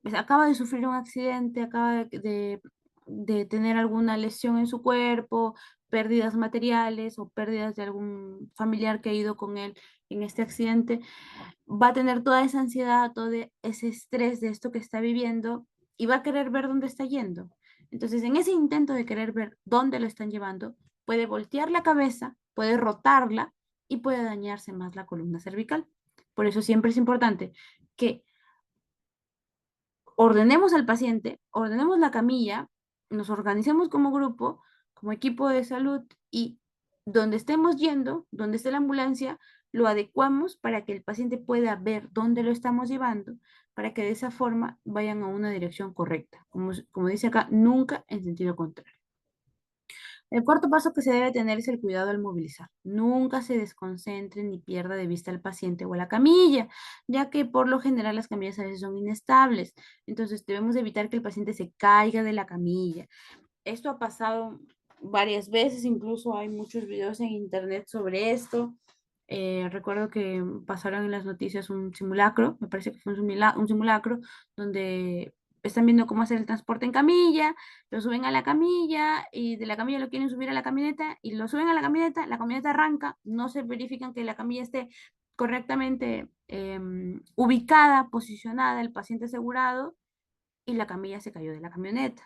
Pues acaba de sufrir un accidente, acaba de tener alguna lesión en su cuerpo, pérdidas materiales o pérdidas de algún familiar que ha ido con él en este accidente, va a tener toda esa ansiedad, todo ese estrés de esto que está viviendo y va a querer ver dónde está yendo. Entonces, en ese intento de querer ver dónde lo están llevando, puede voltear la cabeza, puede rotarla y puede dañarse más la columna cervical. Por eso siempre es importante que ordenemos al paciente, ordenemos la camilla, nos organicemos como grupo, como equipo de salud y donde estemos yendo, donde esté la ambulancia, lo adecuamos para que el paciente pueda ver dónde lo estamos llevando, para que de esa forma vayan a una dirección correcta. Como dice acá, nunca en sentido contrario. El cuarto paso que se debe tener es el cuidado al movilizar. Nunca se desconcentre ni pierda de vista al paciente o a la camilla, ya que por lo general las camillas a veces son inestables. Entonces debemos evitar que el paciente se caiga de la camilla. Esto ha pasado varias veces, incluso hay muchos videos en internet sobre esto. Recuerdo que pasaron en las noticias un simulacro, me parece que fue un simulacro, donde están viendo cómo hacer el transporte en camilla, lo suben a la camilla y de la camilla lo quieren subir a la camioneta y lo suben a la camioneta arranca, no se verifican que la camilla esté correctamente ubicada, posicionada, el paciente asegurado y la camilla se cayó de la camioneta.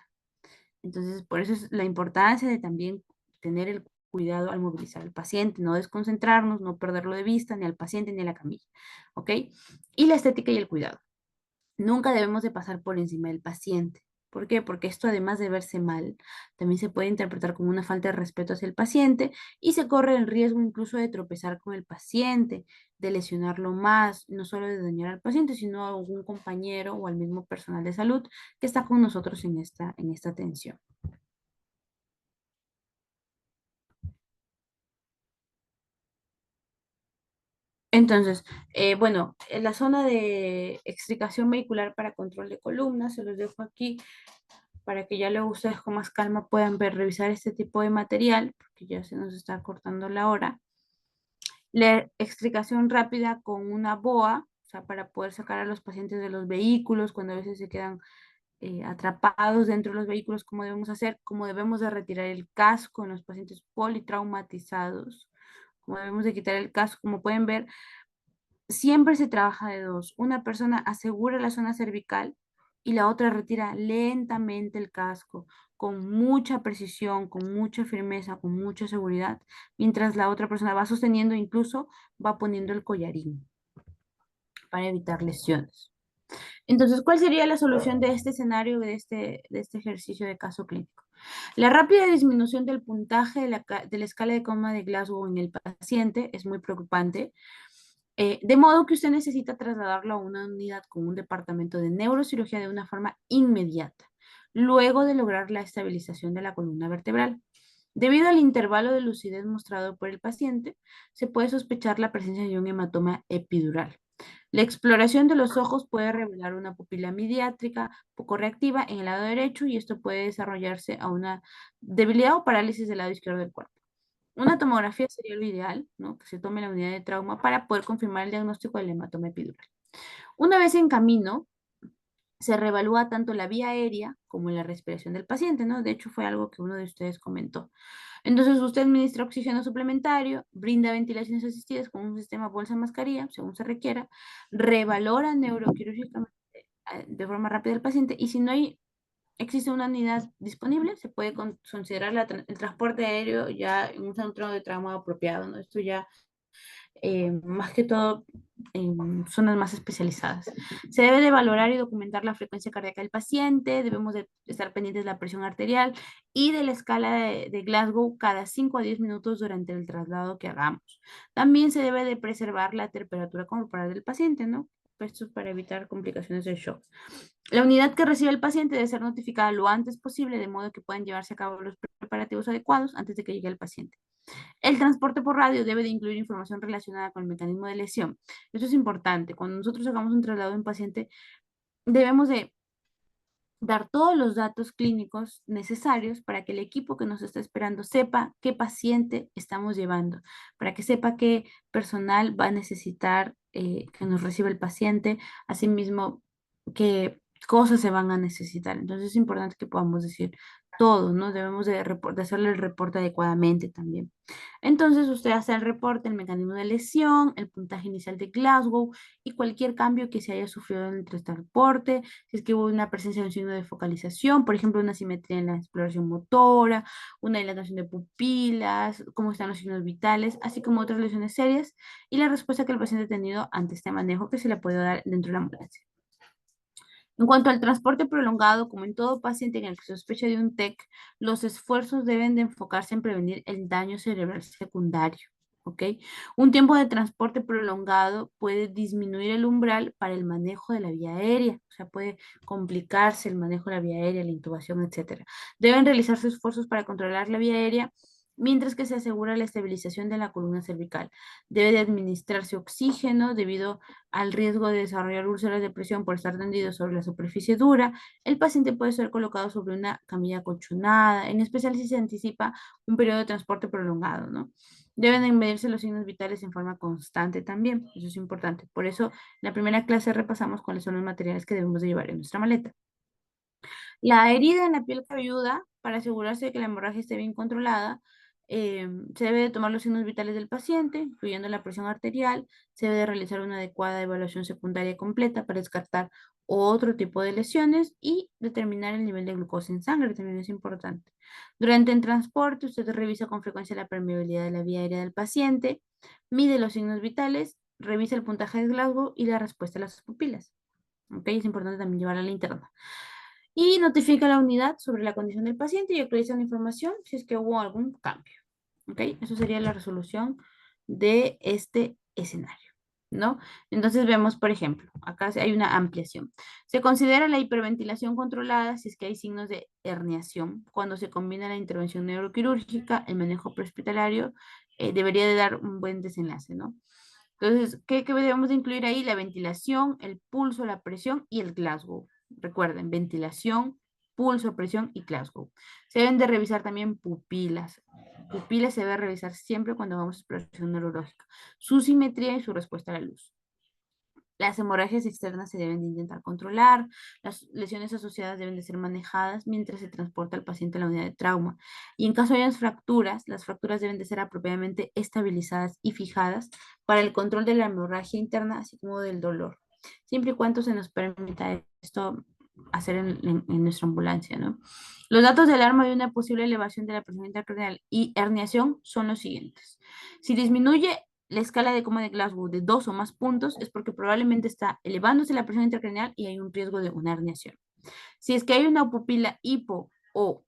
Entonces, por eso es la importancia de también tener el cuidado al movilizar al paciente, no desconcentrarnos, no perderlo de vista, ni al paciente ni a la camilla, ¿ok? Y la estética y el cuidado. Nunca debemos de pasar por encima del paciente. ¿Por qué? Porque esto, además de verse mal, también se puede interpretar como una falta de respeto hacia el paciente y se corre el riesgo incluso de tropezar con el paciente, de lesionarlo más, no solo de dañar al paciente, sino a algún compañero o al mismo personal de salud que está con nosotros en esta atención. Entonces, bueno, en la zona de extricación vehicular para control de columnas, se los dejo aquí para que ya luego ustedes con más calma puedan ver, revisar este tipo de material, porque ya se nos está cortando la hora. La extricación rápida con una boa, o sea, para poder sacar a los pacientes de los vehículos cuando a veces se quedan atrapados dentro de los vehículos, cómo debemos hacer, cómo debemos de retirar el casco en los pacientes politraumatizados, cómo debemos de quitar el casco, como pueden ver, siempre se trabaja de dos. Una persona asegura la zona cervical y la otra retira lentamente el casco, con mucha precisión, con mucha firmeza, con mucha seguridad, mientras la otra persona va sosteniendo, incluso va poniendo el collarín para evitar lesiones. Entonces, ¿cuál sería la solución de este escenario, de este ejercicio de caso clínico? La rápida disminución del puntaje de la escala de coma de Glasgow en el paciente es muy preocupante, de modo que usted necesita trasladarlo a una unidad con un departamento de neurocirugía de una forma inmediata, luego de lograr la estabilización de la columna vertebral. Debido al intervalo de lucidez mostrado por el paciente, se puede sospechar la presencia de un hematoma epidural. La exploración de los ojos puede revelar una pupila midriátrica poco reactiva en el lado derecho y esto puede desarrollarse a una debilidad o parálisis del lado izquierdo del cuerpo. Una tomografía sería lo ideal, ¿no? Que se tome la unidad de trauma para poder confirmar el diagnóstico del hematoma epidural. Una vez en camino, se reevalúa tanto la vía aérea como la respiración del paciente, ¿no? De hecho, fue algo que uno de ustedes comentó. Entonces, usted administra oxígeno suplementario, brinda ventilaciones asistidas con un sistema bolsa-mascarilla, según se requiera, revalora neuroquirúrgicamente de forma rápida al paciente y si no existe una unidad disponible, se puede considerar el transporte aéreo ya en un centro de trauma apropiado, ¿no? Esto ya más que todo en zonas más especializadas. Se debe de valorar y documentar la frecuencia cardíaca del paciente, debemos de estar pendientes de la presión arterial y de la escala de Glasgow cada 5 a 10 minutos durante el traslado que hagamos. También se debe de preservar la temperatura corporal del paciente, ¿no? Esto es para evitar complicaciones del shock. La unidad que recibe el paciente debe ser notificada lo antes posible, de modo que puedan llevarse a cabo los preparativos adecuados antes de que llegue el paciente. El transporte por radio debe de incluir información relacionada con el mecanismo de lesión. Eso es importante. Cuando nosotros hagamos un traslado de un paciente, debemos de dar todos los datos clínicos necesarios para que el equipo que nos está esperando sepa qué paciente estamos llevando, para que sepa qué personal va a necesitar que nos reciba el paciente, asimismo qué cosas se van a necesitar. Entonces es importante que podamos decir todo, ¿no? Debemos de hacerle el reporte adecuadamente también. Entonces usted hace el reporte, el mecanismo de lesión, el puntaje inicial de Glasgow y cualquier cambio que se haya sufrido en el transporte, si es que hubo una presencia de un signo de focalización, por ejemplo, una simetría en la exploración motora, una dilatación de pupilas, cómo están los signos vitales, así como otras lesiones serias y la respuesta que el paciente ha tenido ante este manejo que se le puede dar dentro de la ambulancia. En cuanto al transporte prolongado, como en todo paciente en el que se sospecha de un TEC, los esfuerzos deben de enfocarse en prevenir el daño cerebral secundario. ¿Ok? Un tiempo de transporte prolongado puede disminuir el umbral para el manejo de la vía aérea, o sea, puede complicarse el manejo de la vía aérea, la intubación, etcétera. Deben realizarse esfuerzos para controlar la vía aérea mientras que se asegura la estabilización de la columna cervical. Debe de administrarse oxígeno debido al riesgo de desarrollar úlceras de presión por estar tendido sobre la superficie dura. El paciente puede ser colocado sobre una camilla acolchonada, en especial si se anticipa un periodo de transporte prolongado, ¿no? Deben de medirse los signos vitales en forma constante también, eso es importante. Por eso, en la primera clase repasamos cuáles son los materiales que debemos de llevar en nuestra maleta. La herida en la piel cabelluda, para asegurarse de que la hemorragia esté bien controlada, se debe de tomar los signos vitales del paciente, incluyendo la presión arterial, se debe de realizar una adecuada evaluación secundaria completa para descartar otro tipo de lesiones y determinar el nivel de glucosa en sangre, también es importante. Durante el transporte, usted revisa con frecuencia la permeabilidad de la vía aérea del paciente, mide los signos vitales, revisa el puntaje de Glasgow y la respuesta a las pupilas. ¿Ok? Es importante también llevar la linterna y notifica a la unidad sobre la condición del paciente y actualiza la información si es que hubo algún cambio. ¿Ok? Eso sería la resolución de este escenario, ¿no? Entonces vemos, por ejemplo, acá hay una ampliación. Se considera la hiperventilación controlada si es que hay signos de herniación. Cuando se combina la intervención neuroquirúrgica, el manejo prehospitalario debería de dar un buen desenlace, ¿no? Entonces, ¿qué debemos de incluir ahí? La ventilación, el pulso, la presión y el Glasgow. Recuerden, ventilación, pulso, presión y Glasgow. Se deben de revisar también pupilas. Pupilas se debe revisar siempre cuando vamos a exploración neurológica. Su simetría y su respuesta a la luz. Las hemorragias externas se deben de intentar controlar, las lesiones asociadas deben de ser manejadas mientras se transporta al paciente a la unidad de trauma. Y en caso de fracturas, las fracturas deben de ser apropiadamente estabilizadas y fijadas para el control de la hemorragia interna, así como del dolor. Siempre y cuando se nos permita esto hacer en nuestra ambulancia, ¿no? Los datos de alarma de una posible elevación de la presión intracraneal y herniación son los siguientes. Si disminuye la escala de coma de Glasgow de 2 o más puntos, es porque probablemente está elevándose la presión intracraneal y hay un riesgo de una herniación. Si es que hay una pupila hipo o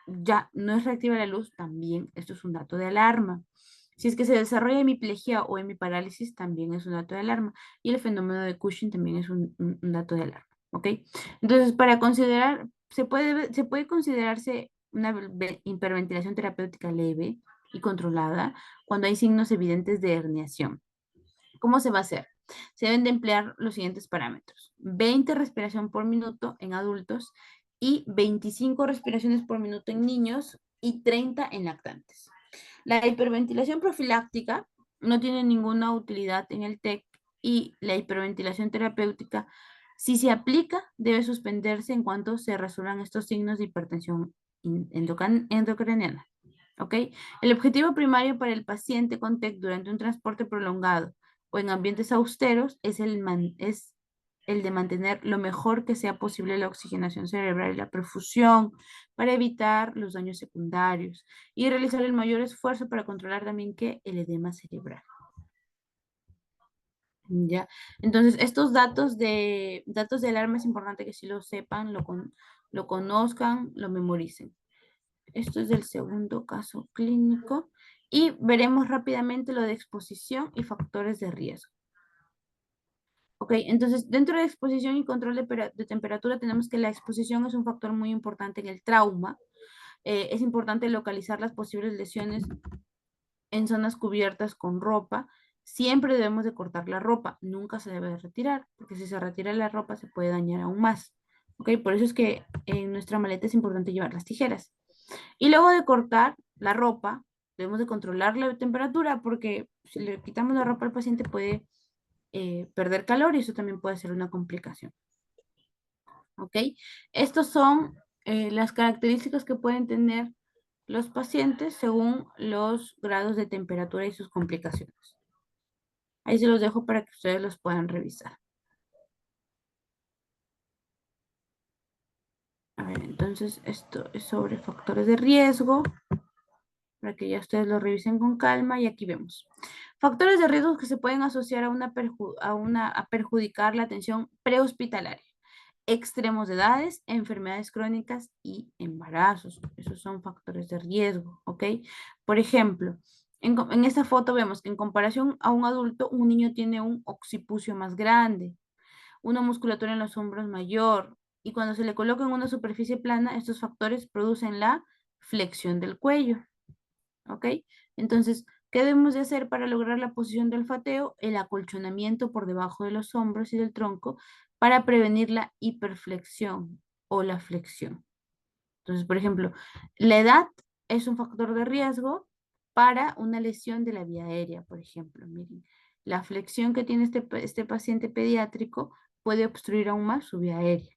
ya no es reactiva a la luz, también esto es un dato de alarma. Si es que se desarrolla hemiplegia o hemiparálisis, también es un dato de alarma. Y el fenómeno de Cushing también es un dato de alarma. ¿Ok? Entonces, para considerar, se puede considerarse una hiperventilación terapéutica leve y controlada cuando hay signos evidentes de herniación. ¿Cómo se va a hacer? Se deben de emplear los siguientes parámetros. 20 respiración por minuto en adultos y 25 respiraciones por minuto en niños y 30 en lactantes. La hiperventilación profiláctica no tiene ninguna utilidad en el TEC y la hiperventilación terapéutica, si se aplica, debe suspenderse en cuanto se resuelvan estos signos de hipertensión endocraniana. ¿Ok? El objetivo primario para el paciente con TEC durante un transporte prolongado o en ambientes austeros es el de mantener lo mejor que sea posible la oxigenación cerebral y la perfusión para evitar los daños secundarios y realizar el mayor esfuerzo para controlar también que el edema cerebral. ¿Ya? Entonces, estos datos de alarma es importante que sí lo sepan, lo conozcan, lo memoricen. Esto es del segundo caso clínico. Y veremos rápidamente lo de exposición y factores de riesgo. Ok, entonces dentro de exposición y control de temperatura tenemos que la exposición es un factor muy importante en el trauma. Es importante localizar las posibles lesiones en zonas cubiertas con ropa. Siempre debemos de cortar la ropa, nunca se debe de retirar, porque si se retira la ropa se puede dañar aún más. Ok, por eso es que en nuestra maleta es importante llevar las tijeras. Y luego de cortar la ropa, debemos de controlar la temperatura porque si le quitamos la ropa al paciente puede perder calor y eso también puede ser una complicación. ¿Ok? Estos son las características que pueden tener los pacientes según los grados de temperatura y sus complicaciones. Ahí se los dejo para que ustedes los puedan revisar. A ver, entonces esto es sobre factores de riesgo, para que ya ustedes lo revisen con calma y aquí vemos. Factores de riesgo que se pueden asociar a perjudicar la atención prehospitalaria. Extremos de edades, enfermedades crónicas y embarazos. Esos son factores de riesgo, ¿ok? Por ejemplo, en esta foto vemos que en comparación a un adulto, un niño tiene un occipucio más grande, una musculatura en los hombros mayor, y cuando se le coloca en una superficie plana, estos factores producen la flexión del cuello. ¿Ok? Entonces, ¿qué debemos de hacer para lograr la posición del olfateo? El acolchonamiento por debajo de los hombros y del tronco para prevenir la hiperflexión o la flexión. Entonces, por ejemplo, la edad es un factor de riesgo para una lesión de la vía aérea, por ejemplo. Miren, la flexión que tiene este paciente pediátrico puede obstruir aún más su vía aérea.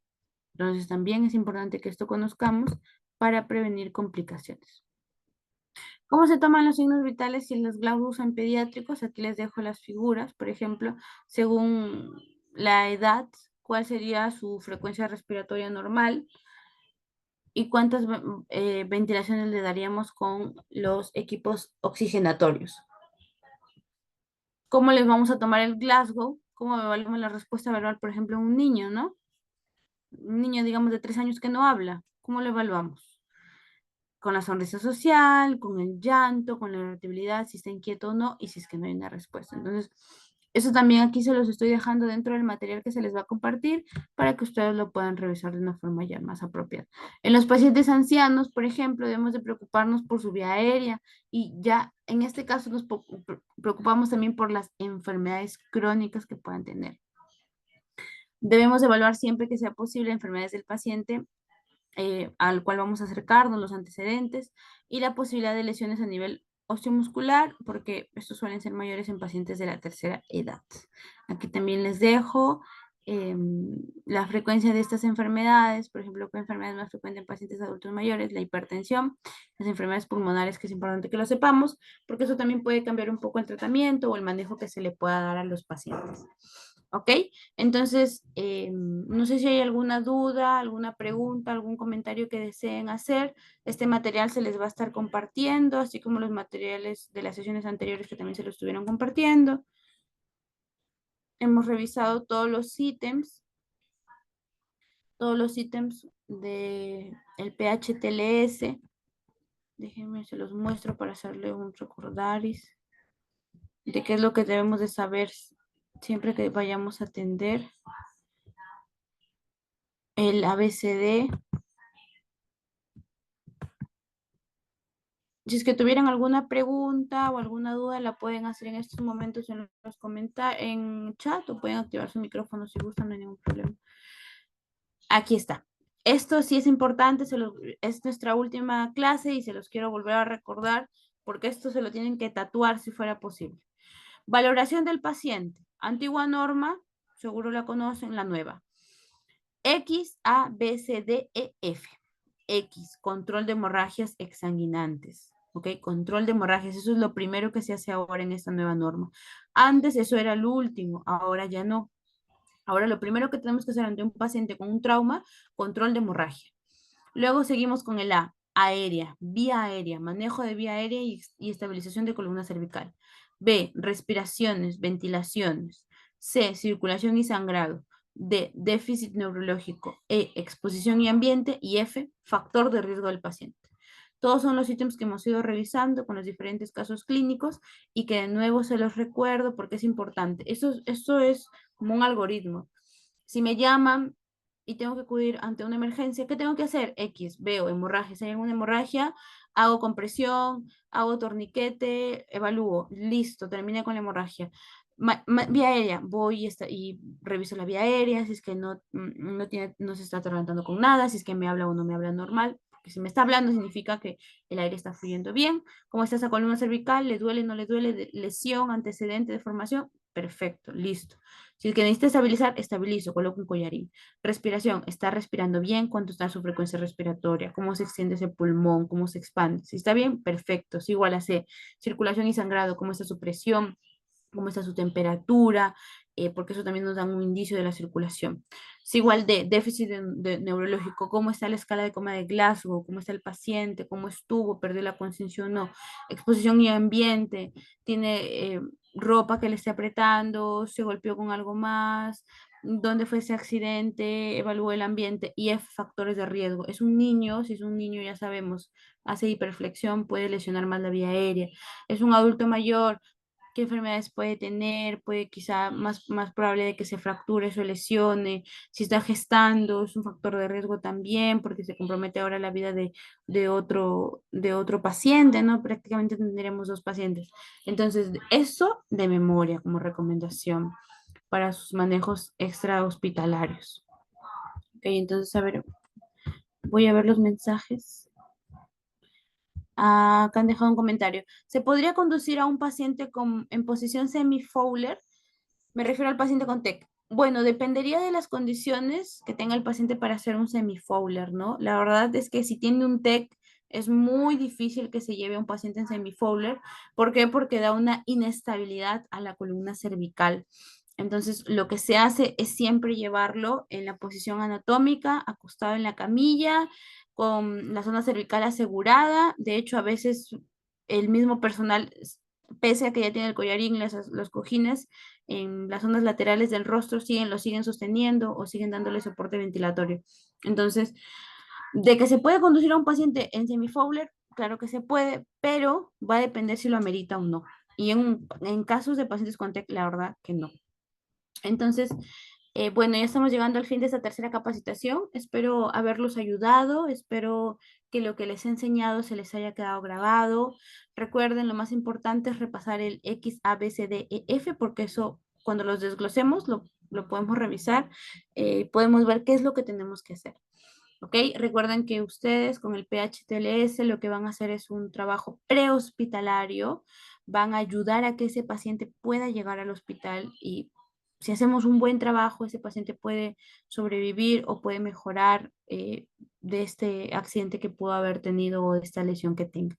Entonces, también es importante que esto conozcamos para prevenir complicaciones. ¿Cómo se toman los signos vitales y los globos en pediátricos? Aquí les dejo las figuras, por ejemplo, según la edad, cuál sería su frecuencia respiratoria normal y cuántas ventilaciones le daríamos con los equipos oxigenatorios. ¿Cómo les vamos a tomar el Glasgow? ¿Cómo evaluamos la respuesta verbal, por ejemplo, en un niño, ¿no? Un niño, digamos, de 3 años que no habla. ¿Cómo lo evaluamos? Con la sonrisa social, con el llanto, con la irritabilidad, si está inquieto o no, y si es que no hay una respuesta. Entonces, eso también aquí se los estoy dejando dentro del material que se les va a compartir para que ustedes lo puedan revisar de una forma ya más apropiada. En los pacientes ancianos, por ejemplo, debemos de preocuparnos por su vía aérea y ya en este caso nos preocupamos también por las enfermedades crónicas que puedan tener. Debemos evaluar siempre que sea posible enfermedades del paciente al cual vamos a acercarnos, los antecedentes y la posibilidad de lesiones a nivel osteomuscular, porque estos suelen ser mayores en pacientes de la tercera edad. Aquí también les dejo la frecuencia de estas enfermedades, por ejemplo, ¿qué enfermedades más frecuentes en pacientes adultos mayores? La hipertensión, las enfermedades pulmonares, que es importante que lo sepamos, porque eso también puede cambiar un poco el tratamiento o el manejo que se le pueda dar a los pacientes. ¿Ok? Entonces, no sé si hay alguna duda, alguna pregunta, algún comentario que deseen hacer. Este material se les va a estar compartiendo, así como los materiales de las sesiones anteriores que también se los estuvieron compartiendo. Hemos revisado todos los ítems de el PHTLS. Déjenme, se los muestro para hacerle un recordaris de qué es lo que debemos de saber siempre que vayamos a atender el ABCD. Si es que tuvieran alguna pregunta o alguna duda, la pueden hacer en estos momentos en los comentarios, en chat, o pueden activar su micrófono si gustan, no hay ningún problema. Aquí está. Esto sí es importante, es nuestra última clase y se los quiero volver a recordar porque esto se lo tienen que tatuar si fuera posible. Valoración del paciente. Antigua norma, seguro la conocen, la nueva. X, A, B, C, D, E, F. X, control de hemorragias exsanguinantes. ¿Ok? Control de hemorragias, eso es lo primero que se hace ahora en esta nueva norma. Antes eso era lo último, ahora ya no. Ahora lo primero que tenemos que hacer ante un paciente con un trauma, control de hemorragia. Luego seguimos con el A, aérea, vía aérea, manejo de vía aérea y estabilización de columna cervical. B, respiraciones, ventilaciones. C, circulación y sangrado. D, déficit neurológico. E, exposición y ambiente. Y F, factor de riesgo del paciente. Todos son los ítems que hemos ido revisando con los diferentes casos clínicos y que de nuevo se los recuerdo porque es importante. Esto es como un algoritmo. Si me llaman y tengo que acudir ante una emergencia, ¿qué tengo que hacer? X, veo hemorragia. Si hay alguna hemorragia, hago compresión, hago torniquete, evalúo. Listo, terminé con la hemorragia. Vía aérea, voy y reviso la vía aérea, si es que no se está atragantando con nada, si es que me habla o no me habla normal. Porque si me está hablando significa que el aire está fluyendo bien. ¿Cómo está esa columna cervical? ¿Le duele, no le duele? ¿Lesión, antecedente, deformación? Perfecto, listo. Si el que necesita estabilizar, estabilizo, coloco un collarín. Respiración, ¿está respirando bien? ¿Cuánto está su frecuencia respiratoria? ¿Cómo se extiende ese pulmón? ¿Cómo se expande? Si está bien, perfecto. Si igual a C. Circulación y sangrado, ¿cómo está su presión? ¿Cómo está su temperatura? Porque eso también nos da un indicio de la circulación. Si igual de déficit neurológico, ¿cómo está la escala de coma de Glasgow? ¿Cómo está el paciente? ¿Cómo estuvo? ¿Perdió la conciencia o no? Exposición y ambiente, tiene ropa que le esté apretando, se golpeó con algo más, dónde fue ese accidente, evalúa el ambiente y F, factores de riesgo. Es un niño, si es un niño ya sabemos, hace hiperflexión, puede lesionar más la vía aérea. Es un adulto mayor, qué enfermedades puede tener, puede quizá más probable de que se fracture, se lesione, si está gestando, es un factor de riesgo también, porque se compromete ahora la vida de otro paciente, ¿no? Prácticamente tendremos dos pacientes. Entonces, eso de memoria como recomendación para sus manejos extrahospitalarios. Ok, entonces, a ver, voy a ver los mensajes. Acá han dejado un comentario. ¿Se podría conducir a un paciente en posición semi-Fowler? Me refiero al paciente con TEC. Bueno, dependería de las condiciones que tenga el paciente para hacer un semi-Fowler, ¿no? La verdad es que si tiene un TEC, es muy difícil que se lleve a un paciente en semi-Fowler. ¿Por qué? Porque da una inestabilidad a la columna cervical. Entonces, lo que se hace es siempre llevarlo en la posición anatómica, acostado en la camilla, con la zona cervical asegurada. De hecho, a veces el mismo personal, pese a que ya tiene el collarín, los cojines, en las zonas laterales del rostro lo siguen sosteniendo o siguen dándole soporte ventilatorio. Entonces, de que se puede conducir a un paciente en semifowler, claro que se puede, pero va a depender si lo amerita o no. Y en casos de pacientes con TEC, la verdad que no. Entonces, bueno, ya estamos llegando al fin de esta tercera capacitación. Espero haberlos ayudado, espero que lo que les he enseñado se les haya quedado grabado. Recuerden, lo más importante es repasar el X, A, B, C, D, E, F, porque eso, cuando los desglosemos, lo podemos revisar, podemos ver qué es lo que tenemos que hacer. ¿Ok? Recuerden que ustedes con el PHTLS lo que van a hacer es un trabajo prehospitalario, van a ayudar a que ese paciente pueda llegar al hospital y si hacemos un buen trabajo, ese paciente puede sobrevivir o puede mejorar de este accidente que pudo haber tenido o de esta lesión que tenga.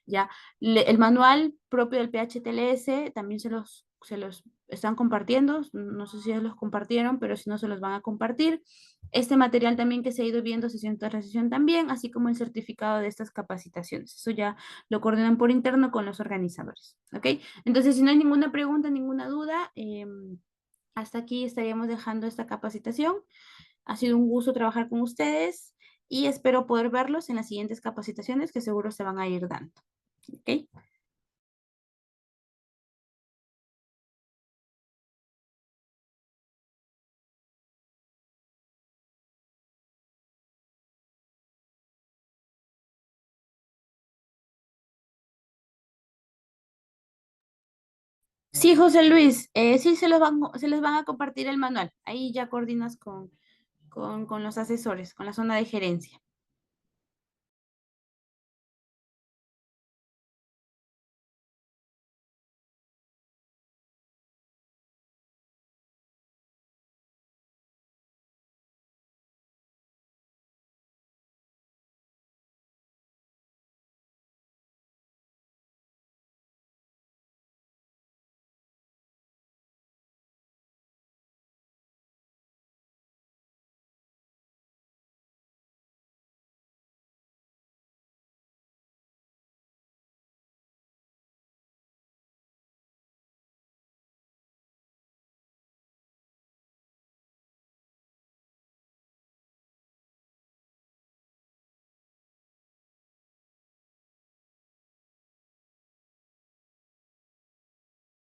¿Ya? El manual propio del PHTLS también se los se los están compartiendo, no sé si ya los compartieron, pero si no se los van a compartir. Este material también que se ha ido viendo sesión tras sesión también, así como el certificado de estas capacitaciones. Eso ya lo coordinan por interno con los organizadores, ¿ok? Entonces, si no hay ninguna pregunta, ninguna duda, hasta aquí estaríamos dejando esta capacitación. Ha sido un gusto trabajar con ustedes y espero poder verlos en las siguientes capacitaciones que seguro se van a ir dando, ¿ok? Sí, José Luis, sí se les van a compartir el manual. Ahí ya coordinas con los asesores, con la zona de gerencia.